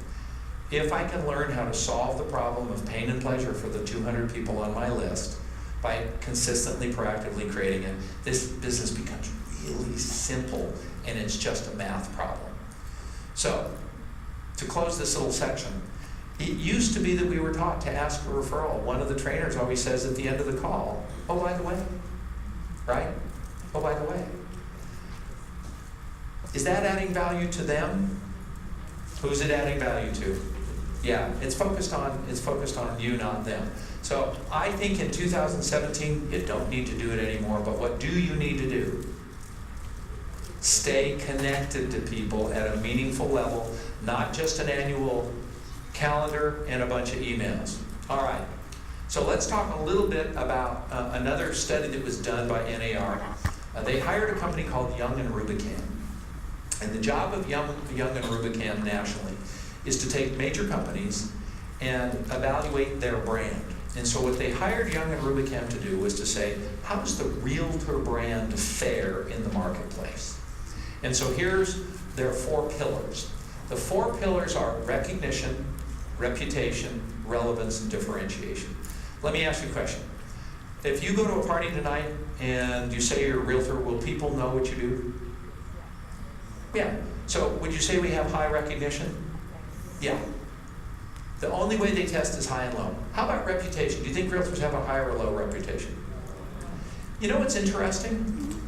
If I can learn how to solve the problem of pain and pleasure for the 200 people on my list by consistently, proactively creating it, this business becomes really simple, and it's just a math problem. So, to close this little section, it used to be that we were taught to ask a referral. One of the trainers always says at the end of the call, oh, by the way, right? Oh, by the way. Is that adding value to them? Who's it adding value to? Yeah, it's focused on you, not them. So I think in 2017, you don't need to do it anymore, but what do you need to do? Stay connected to people at a meaningful level, not just an annual calendar and a bunch of emails. All right, so let's talk a little bit about another study that was done by NAR. They hired a company called Young and Rubicam. And the job of Young and Rubicam nationally is to take major companies and evaluate their brand. And so what they hired Young and Rubicam to do was to say, how does the Realtor brand fare in the marketplace? And so there are 4 pillars. The 4 pillars are recognition, reputation, relevance, and differentiation. Let me ask you a question. If you go to a party tonight and you say you're a realtor, will people know what you do? Yeah. So would you say we have high recognition? Yeah. The only way they test is high and low. How about reputation? Do you think realtors have a high or low reputation? You know what's interesting?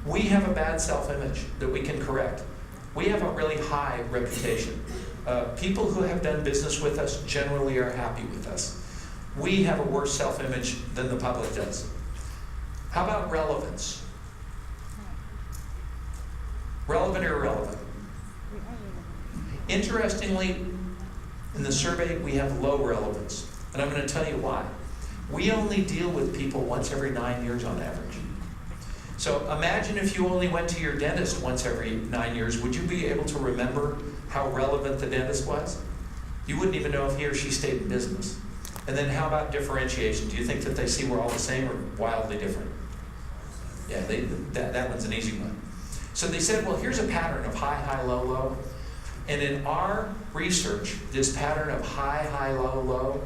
We have a bad self-image that we can correct. We have a really high reputation. People who have done business with us generally are happy with us. We have a worse self-image than the public does. How about relevance? Relevant or irrelevant? Interestingly, in the survey, we have low relevance. And I'm going to tell you why. We only deal with people once every 9 years on average. So imagine if you only went to your dentist once every 9 years, would you be able to remember how relevant the dentist was? You wouldn't even know if he or she stayed in business. And then how about differentiation? Do you think that they see we're all the same or wildly different? Yeah, that one's an easy one. So they said, well, here's a pattern of high, high, low, low. And in our research, this pattern of high, high, low, low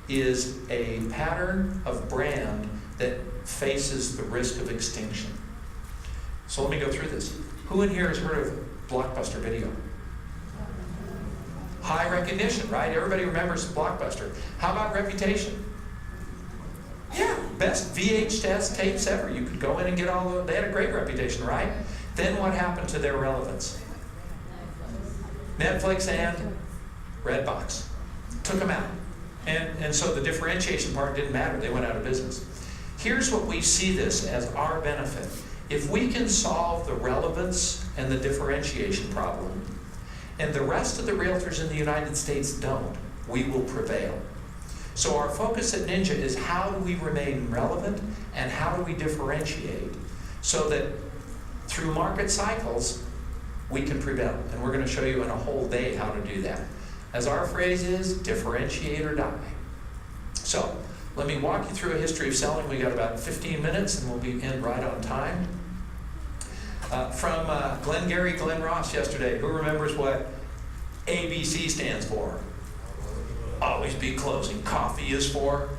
is a pattern of brand that faces the risk of extinction. So let me go through this. Who in here has heard of Blockbuster Video? High recognition, right? Everybody remembers Blockbuster. How about reputation? Yeah, best VHS tapes ever. You could go in and get they had a great reputation, right? Then what happened to their relevance? Netflix and Redbox took them out. And so the differentiation part didn't matter. They went out of business. Here's what we see this as our benefit. If we can solve the relevance and the differentiation problem, and the rest of the realtors in the United States don't, we will prevail. So our focus at Ninja is how do we remain relevant and how do we differentiate so that through market cycles, we can prevail. And we're going to show you in a whole day how to do that. As our phrase is, differentiate or die. So let me walk you through a history of selling. We got about 15 minutes and we'll be in right on time. From Glengarry Glen Ross yesterday, who remembers what ABC stands for? Always be closing. Coffee is for?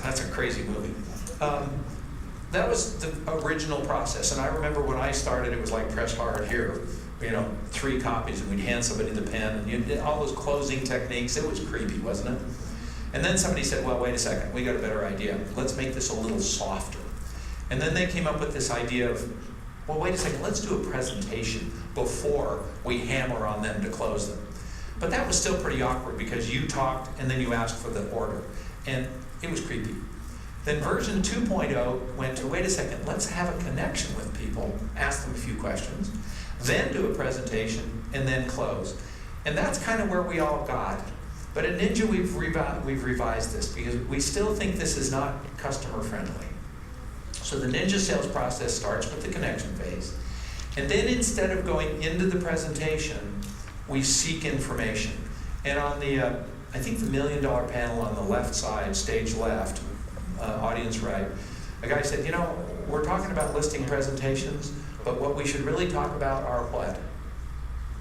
That's a crazy movie. That was the original process. And I remember when I started, it was like press hard here. 3 copies, and we'd hand somebody the pen, and you did all those closing techniques. It was creepy, wasn't it? And then somebody said, well, wait a second, we got a better idea. Let's make this a little softer. And then they came up with this idea of, well, wait a second, let's do a presentation before we hammer on them to close them. But that was still pretty awkward because you talked and then you asked for the order. And it was creepy. Then version 2.0 went to, wait a second, let's have a connection with people, ask them a few questions, then do a presentation, and then close. And that's kind of where we all got. But at Ninja, we've revised this because we still think this is not customer friendly. So the Ninja sales process starts with the connection phase. And then instead of going into the presentation, we seek information. And on the, I think the $1 million panel on the left side, stage left, audience right, a guy said, we're talking about listing presentations, but what we should really talk about are what?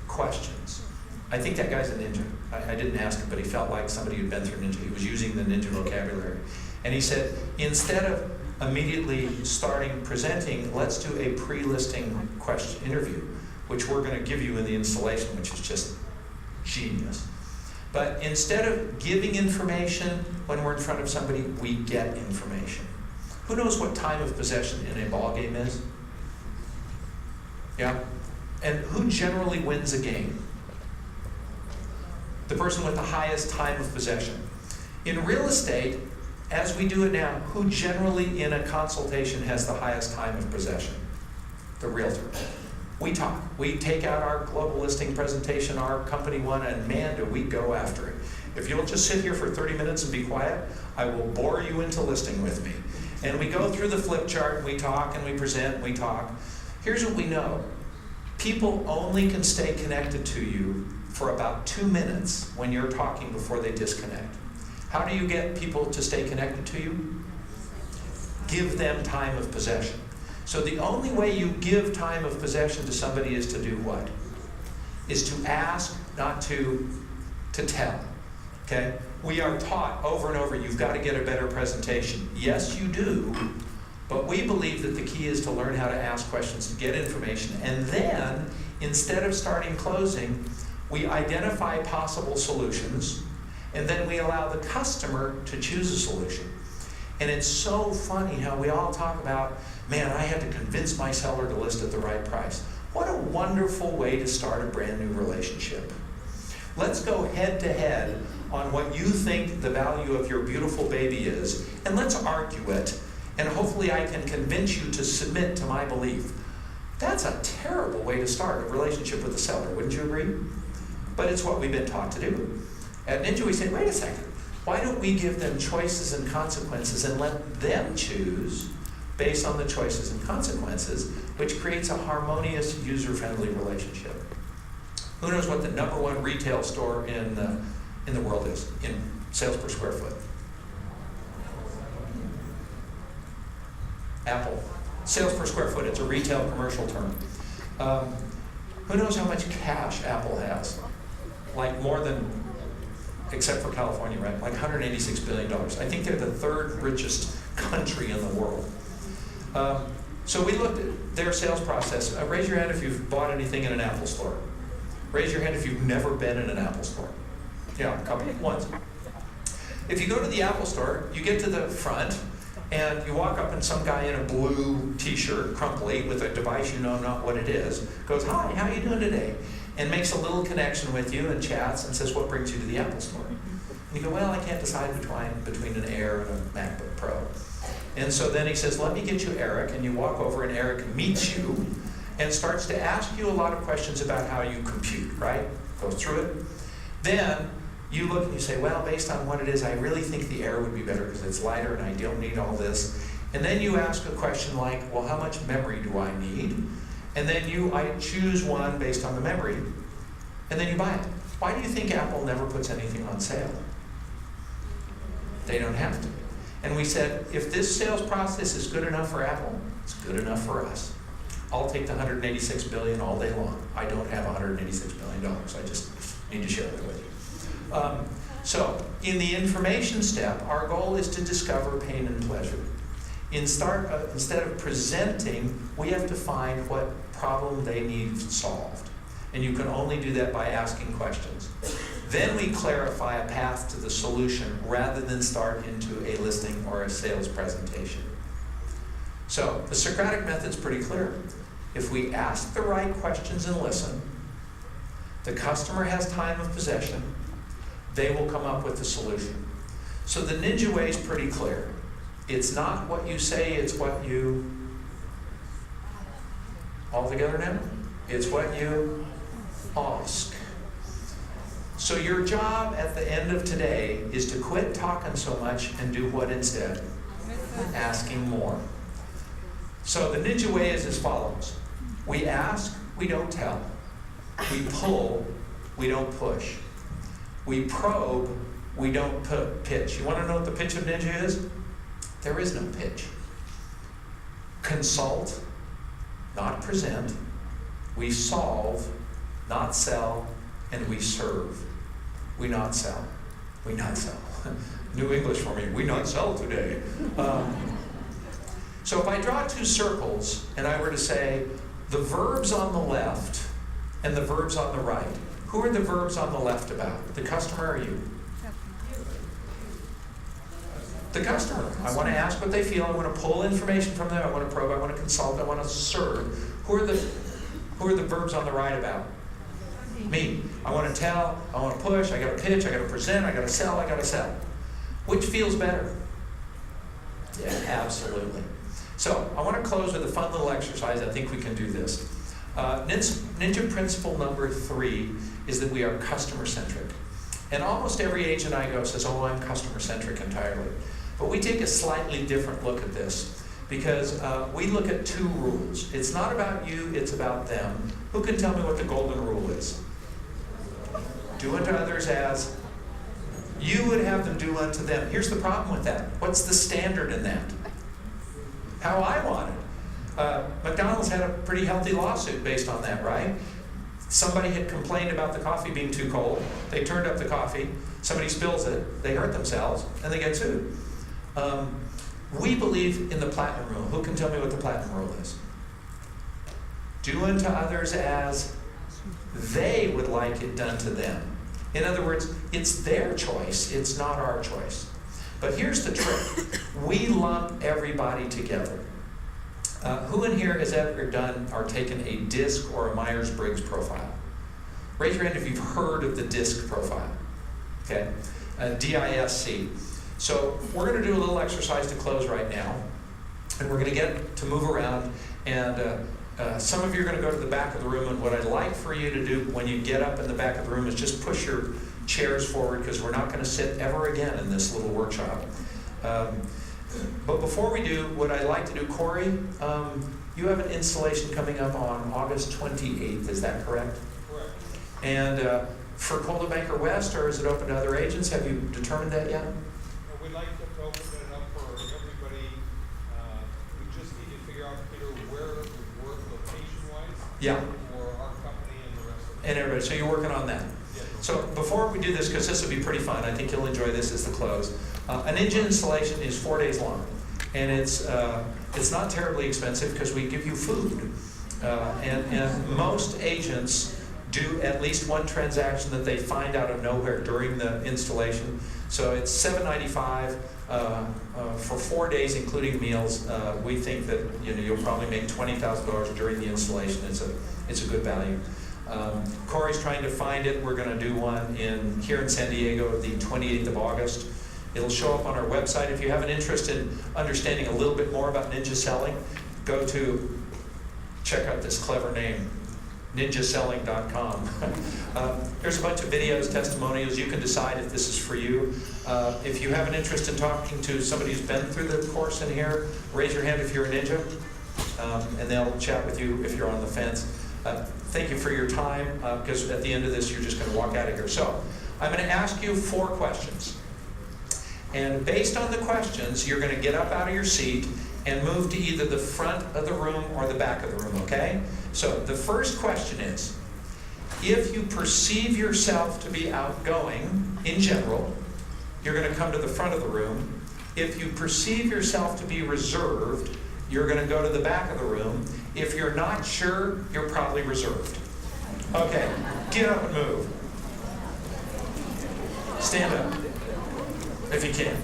Questions. I think that guy's a ninja. I didn't ask him, but he felt like somebody who'd been through Ninja. He was using the Ninja vocabulary. And he said, instead of immediately starting presenting, let's do a pre-listing question interview, which we're going to give you in the installation, which is just genius. But instead of giving information when we're in front of somebody, we get information. Who knows what time of possession in a ball game is? Yeah? And who generally wins a game? The person with the highest time of possession. In real estate, as we do it now, who generally in a consultation has the highest time of possession? The realtor. We talk. We take out our global listing presentation, our company one, and man, do we go after it. If you'll just sit here for 30 minutes and be quiet, I will bore you into listing with me. And we go through the flip chart, and we talk, and we present, and we talk. Here's what we know. People only can stay connected to you for about 2 minutes when you're talking before they disconnect. How do you get people to stay connected to you? Give them time of possession. So the only way you give time of possession to somebody is to do what? Is to ask, not to tell. Okay? We are taught over and over, you've got to get a better presentation. Yes, you do, but we believe that the key is to learn how to ask questions, to get information, and then, instead of starting closing, we identify possible solutions, and then we allow the customer to choose a solution. And it's so funny how we all talk about, man, I had to convince my seller to list at the right price. What a wonderful way to start a brand new relationship. Let's go head to head on what you think the value of your beautiful baby is, and let's argue it, and hopefully I can convince you to submit to my belief. That's a terrible way to start a relationship with a seller, wouldn't you agree? But it's what we've been taught to do. At Ninja we say, wait a second, why don't we give them choices and consequences and let them choose based on the choices and consequences, which creates a harmonious, user-friendly relationship. Who knows what the #1 retail store in the world is in sales per square foot? Apple. Sales per square foot, it's a retail commercial term. Who knows how much cash Apple has? Like more than, except for California, right? Like $186 billion. I think they're the 3rd richest country in the world. So we looked at their sales process. Raise your hand if you've bought anything in an Apple store. Raise your hand if you've never been in an Apple store. Yeah, a couple, once. If you go to the Apple store, you get to the front, and you walk up and some guy in a blue t-shirt, crumply, with a device you know not what it is, goes, hi, how are you doing today? And makes a little connection with you and chats and says, what brings you to the Apple store? And you go, well, I can't decide between an Air and a MacBook Pro. And so then he says, let me get you Eric, and you walk over and Eric meets you and starts to ask you a lot of questions about how you compute, right? Goes through it. Then you look and you say, well, based on what it is, I really think the Air would be better because it's lighter and I don't need all this. And then you ask a question like, well, how much memory do I need? And then I choose one based on the memory, and then you buy it. Why do you think Apple never puts anything on sale? They don't have to. And we said, if this sales process is good enough for Apple, it's good enough for us. I'll take the $186 billion all day long. I don't have $186 billion. I just need to share that with you. So, in the information step, our goal is to discover pain and pleasure. Instead of presenting, we have to find what problem they need solved. And you can only do that by asking questions. Then we clarify a path to the solution rather than start into a listing or a sales presentation. So, the Socratic method's pretty clear. If we ask the right questions and listen, the customer has time of possession, they will come up with the solution. So the Ninja way is pretty clear. It's not what you say, it's what you... All together now? It's what you ask. So your job at the end of today is to quit talking so much and do what instead? Asking more. So the Ninja way is as follows. We ask, we don't tell. We pull, we don't push. We probe, we don't pitch. You want to know what the pitch of Ninja is? There is no pitch. Consult, not present. We solve, not sell, and we serve. We not sell. We not sell. New English for me. We not sell today. So if I draw two circles and I were to say the verbs on the left and the verbs on the right, who are the verbs on the left about? The customer or you? The customer. I want to ask what they feel. I want to pull information from them. I want to probe. I want to consult. I want to serve. Who are the verbs on the right about? Me. I want to tell, I want to push, I got to pitch, I got to present, I got to sell, I got to sell. Which feels better? Yeah, absolutely. So I want to close with a fun little exercise. I think we can do this. Ninja principle number 3 is that we are customer-centric. And almost every agent I go says, oh, I'm customer-centric entirely. But we take a slightly different look at this because we look at 2 rules. It's not about you, it's about them. Who can tell me what the golden rule is? Do unto others as you would have them do unto them. Here's the problem with that. What's the standard in that? How I want it. McDonald's had a pretty healthy lawsuit based on that, right? Somebody had complained about the coffee being too cold. They turned up the coffee. Somebody spills it. They hurt themselves, and they get sued. We believe in the platinum rule. Who can tell me what the platinum rule is? Do unto others as they would like it done to them. In other words, it's their choice. It's not our choice. But here's the trick. We lump everybody together. Who in here has ever done or taken a DISC or a Myers-Briggs profile? Raise your hand if you've heard of the DISC profile. Okay, D-I-S-C. So we're going to do a little exercise to close right now. And we're going to get to move around. And some of you are going to go to the back of the room. And what I'd like for you to do when you get up in the back of the room is just push your chairs forward because we're not going to sit ever again in this little workshop. But before we do, what I'd like to do, Corey, you have an installation coming up on August 28th, is that correct? Correct. And for Coldwell Banker West, or is it open to other agents? Have you determined that yet? We'd like to open it up for everybody. We just need to figure out, Peter, where it would work location-wise. Yeah. For our company and the rest of the And everybody, so you're working on that? Yes. So before we do this, because this will be pretty fun, I think you'll enjoy this as the close. An Ninja installation is 4 days long, and it's not terribly expensive because we give you food. And most agents do at least one transaction that they find out of nowhere during the installation. So it's $7.95 for 4 days, including meals. We think that you'll probably make $20,000 during the installation. It's a good value. Corey's trying to find it. We're going to do one here in San Diego the 28th of August. It'll show up on our website. If you have an interest in understanding a little bit more about ninja selling, go to, check out this clever name, ninjaselling.com. There's a bunch of videos, testimonials. You can decide if this is for you. If you have an interest in talking to somebody who's been through the course in here, raise your hand if you're a ninja, and they'll chat with you if you're on the fence. Thank you for your time, because at the end of this, you're just going to walk out of here. So I'm going to ask you 4 questions. And based on the questions, you're going to get up out of your seat and move to either the front of the room or the back of the room, okay? So the first question is, if you perceive yourself to be outgoing in general, you're going to come to the front of the room. If you perceive yourself to be reserved, you're going to go to the back of the room. If you're not sure, you're probably reserved. Okay, get up and move. Stand up, if you can.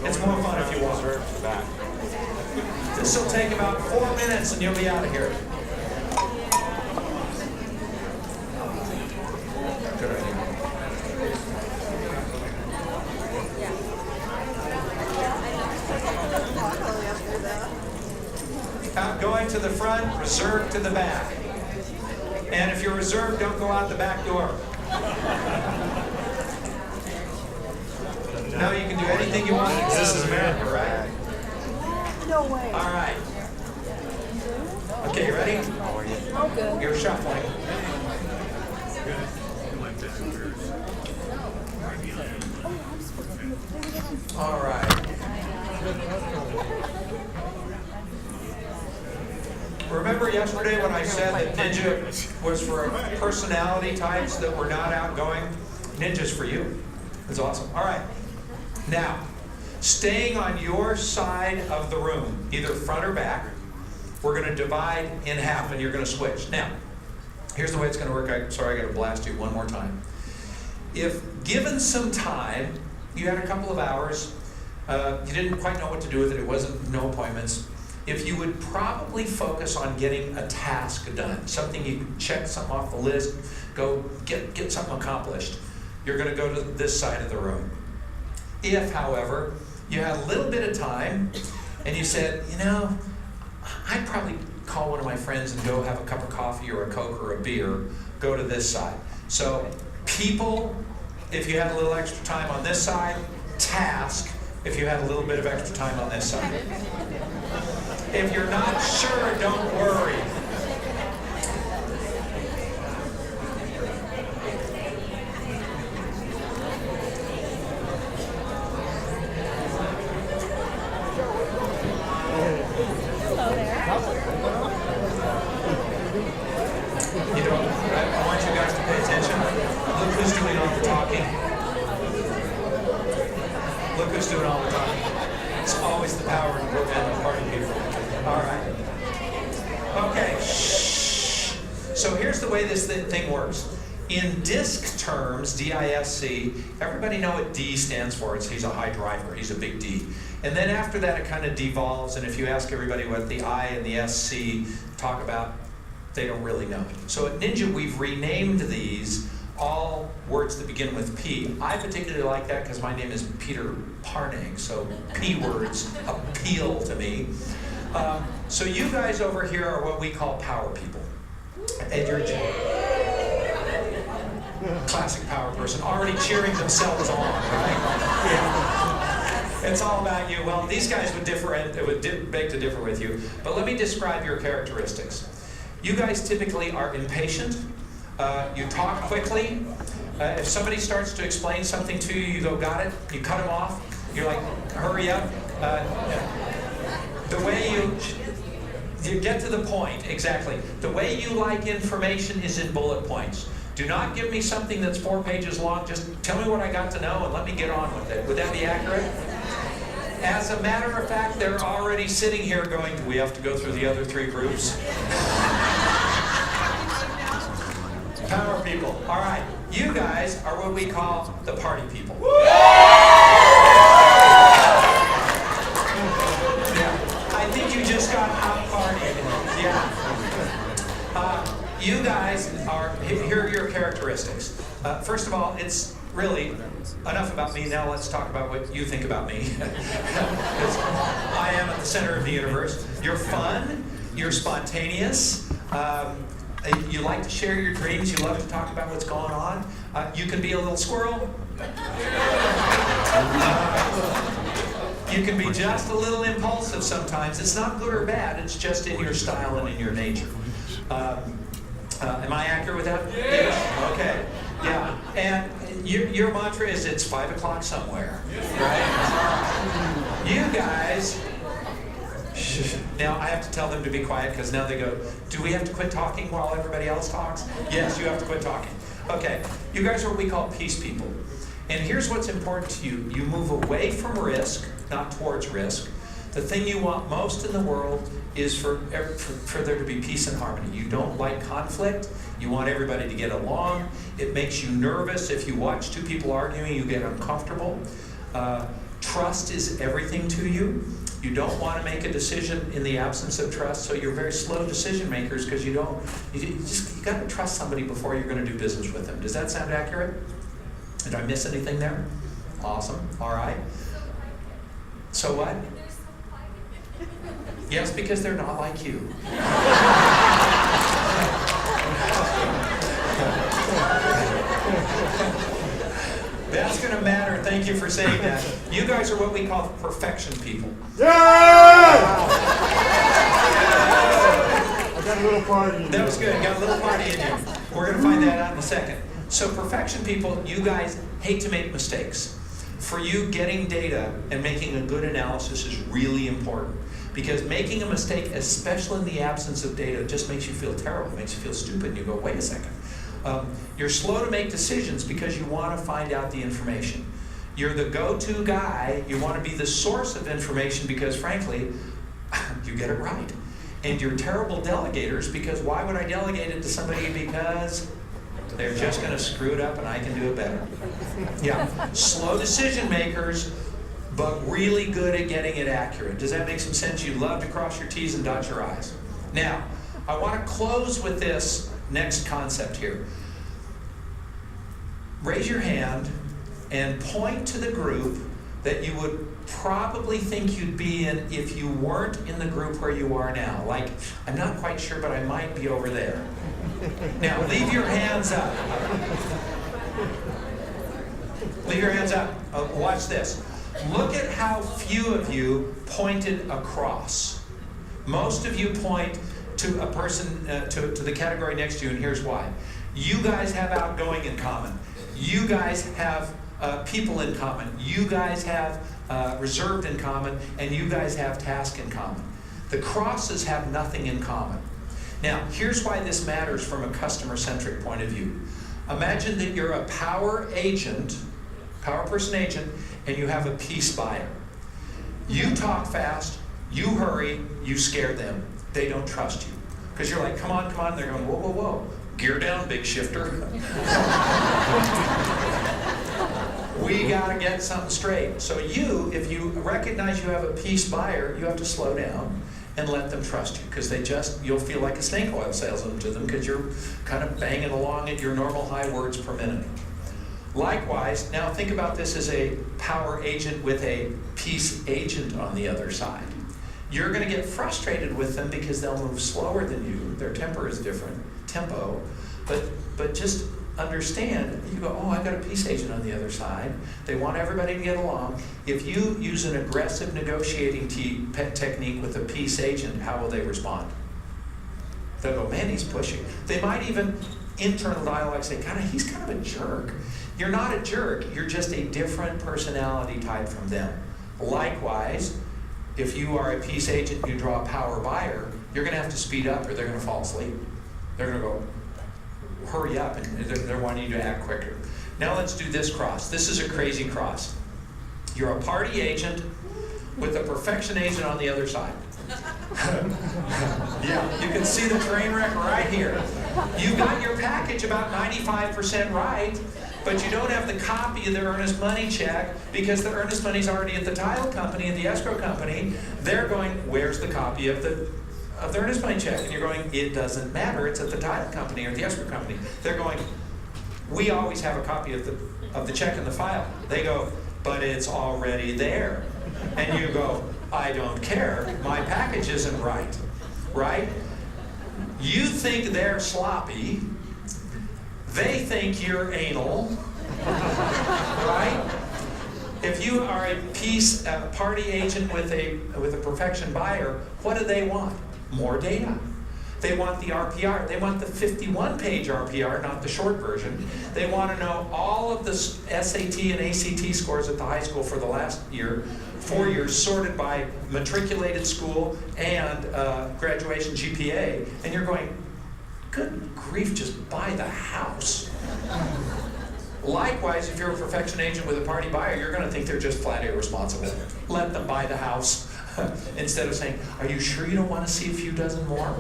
It's more fun if you want. This will take about 4 minutes and you'll be out of here. Good idea. Outgoing to the front, reserved to the back. And if you're reserved, don't go out the back door. No, you can do anything you want. This is America, right? No way. All right. Okay, you ready? Oh, good. You're shuffling. All right. Remember yesterday when I said that Ninja was for personality types that were not outgoing? Ninja's for you. That's awesome. All right. Now, staying on your side of the room, either front or back, we're going to divide in half and you're going to switch. Now, here's the way it's going to work. Sorry, I got to blast you one more time. If given some time, you had a couple of hours, you didn't quite know what to do with it, it wasn't no appointments. if you would probably focus on getting a task done, something you check something off the list, go get something accomplished, you're going to go to this side of the room. If, however, you had a little bit of time and you said, you know, I'd probably call one of my friends and go have a cup of coffee or a Coke or a beer, go to this side. So people, if you had a little extra time on this side, task, if you had a little bit of extra time on this side. If you're not sure, don't worry. You know, I want you guys to pay attention. Look who's doing all the talking. Look who's doing all the talking. It's always the power and the party people. All right. Okay. Shh. So here's the way this thing works. In DISC terms, D-I-S-C, everybody know what D stands for. He's a high driver. He's a big D. And then after that, it kind of devolves. And if you ask everybody what the I and the SC talk about, they don't really know. So at Ninja, we've renamed these all words that begin with P. I particularly like that because my name is Peter Parnag, so P words appeal to me. So you guys over here are what we call power people. And you're classic power person, already cheering themselves on, right? Yeah. It's all about you. Well, these guys would beg to differ with you, but let me describe your characteristics. You guys typically are impatient. You talk quickly. If somebody starts to explain something to you, you go, got it. You cut them off. You're like, hurry up. The way you get to the point, exactly. The way you like information is in bullet points. Do not give me something that's 4 pages long. Just tell me what I got to know and let me get on with it. Would that be accurate? As a matter of fact, they're already sitting here going, do we have to go through the other 3 groups? Power people. All right. You guys are what we call the party people. Yeah. I think you just got out-partied. Yeah. You guys are, here are your characteristics. First of all, it's really enough about me. Now let's talk about what you think about me. I am at the center of the universe. You're fun. You're spontaneous. You like to share your dreams. You love to talk about what's going on. You can be a little squirrel. You can be just a little impulsive sometimes. It's not good or bad. It's just in your style and in your nature. Am I accurate with that? Yeah. Okay. Yeah. And your mantra is it's 5 o'clock somewhere, right? You guys. Now I have to tell them to be quiet because now they go, do we have to quit talking while everybody else talks? Yes, you have to quit talking. Okay, you guys are what we call peace people. And here's what's important to you. You move away from risk, not towards risk. The thing you want most in the world is for there to be peace and harmony. You don't like conflict. You want everybody to get along. It makes you nervous. If you watch 2 people arguing, you get uncomfortable. Trust is everything to you. You don't want to make a decision in the absence of trust, so you're very slow decision makers because you got to trust somebody before you're going to do business with them. Does that sound accurate? Did I miss anything there? Awesome. All right. So what? Yes, because they're not like you. That's going to matter. Thank you for saying that. You guys are what we call perfection people. Yeah! I got a little party. That was good. Got a little party in you. We're going to find that out in a second. So perfection people, you guys hate to make mistakes. For you, getting data and making a good analysis is really important. Because making a mistake, especially in the absence of data, just makes you feel terrible, makes you feel stupid, and you go, wait a second. You're slow to make decisions because you want to find out the information. You're the go-to guy. You want to be the source of information because, frankly, you get it right. And you're terrible delegators because why would I delegate it to somebody? Because they're just going to screw it up and I can do it better. Yeah, slow decision makers, but really good at getting it accurate. Does that make some sense? You love to cross your T's and dot your I's. Now, I want to close with this next concept here. Raise your hand and point to the group that you would probably think you'd be in if you weren't in the group where you are now. Like, I'm not quite sure, but I might be over there. Now, leave your hands up. Leave your hands up. Watch this. Look at how few of you pointed across. Most of you point to a person, to the category next to you, and here's why. You guys have outgoing in common. You guys have people in common. You guys have reserved in common, and you guys have task in common. The crosses have nothing in common. Now, here's why this matters from a customer-centric point of view. Imagine that you're a power agent, power person agent, and you have a peace buyer. You talk fast, you hurry, you scare them. They don't trust you. Because you're like, come on, come on. They're going, whoa, whoa, whoa. Gear down, big shifter. We got to get something straight. So you, if you recognize you have a peace buyer, you have to slow down and let them trust you, because you'll feel like a snake oil salesman to them because you're kind of banging along at your normal high words per minute. Likewise, now think about this as a power agent with a peace agent on the other side. You're going to get frustrated with them because they'll move slower than you. Their tempo, but just understand, you go, oh, I got a peace agent on the other side. They want everybody to get along. If you use an aggressive negotiating technique with a peace agent, how will they respond? They'll go, man, he's pushing. They might even, internal dialogue, say, God, he's kind of a jerk. You're not a jerk. You're just a different personality type from them. Likewise, if you are a peace agent and you draw a power buyer, you're going to have to speed up or they're going to fall asleep. They're going to go, hurry up, and they're wanting you to act quicker. Now let's do this cross. This is a crazy cross. You're a party agent with a perfection agent on the other side. Yeah, you can see the train wreck right here. You got your package about 95% right, but you don't have the copy of the earnest money check because the earnest money's already at the title company and the escrow company. They're going, where's the copy of the earnest money check? And you're going, it doesn't matter, it's at the title company or the escrow company. They're going, we always have a copy of the check in the file. They go, but it's already there. And you go, I don't care, my package isn't right, right? You think they're sloppy, they think you're anal, right? If you are a peace party agent with a perfection buyer, what do they want? More data. They want the RPR. They want the 51-page RPR, not the short version. They want to know all of the SAT and ACT scores at the high school for the last year, 4 years, sorted by matriculated school and graduation GPA. And you're going, good grief, just buy the house. Likewise, if you're a perfection agent with a party buyer, you're going to think they're just flat irresponsible. Let them buy the house instead of saying, are you sure you don't want to see a few dozen more?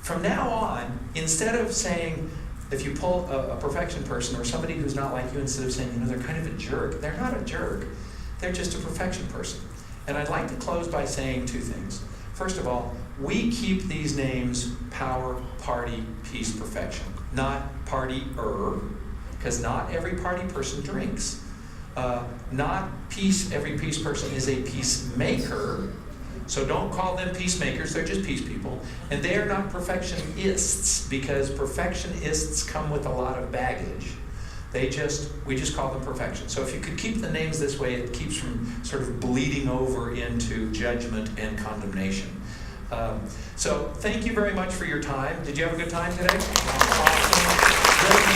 From now on, instead of saying, if you pull a perfection person or somebody who's not like you, instead of saying, they're kind of a jerk, they're not a jerk. They're just a perfection person. And I'd like to close by saying two things. First of all, we keep these names power, party, peace, perfection, not party-er, because not every party person drinks. Not peace, every peace person is a peacemaker. So don't call them peacemakers, they're just peace people. And they are not perfectionists, because perfectionists come with a lot of baggage. We just call them perfection. So if you could keep the names this way, it keeps from sort of bleeding over into judgment and condemnation. So thank you very much for your time. Did you have a good time today? Awesome. Great.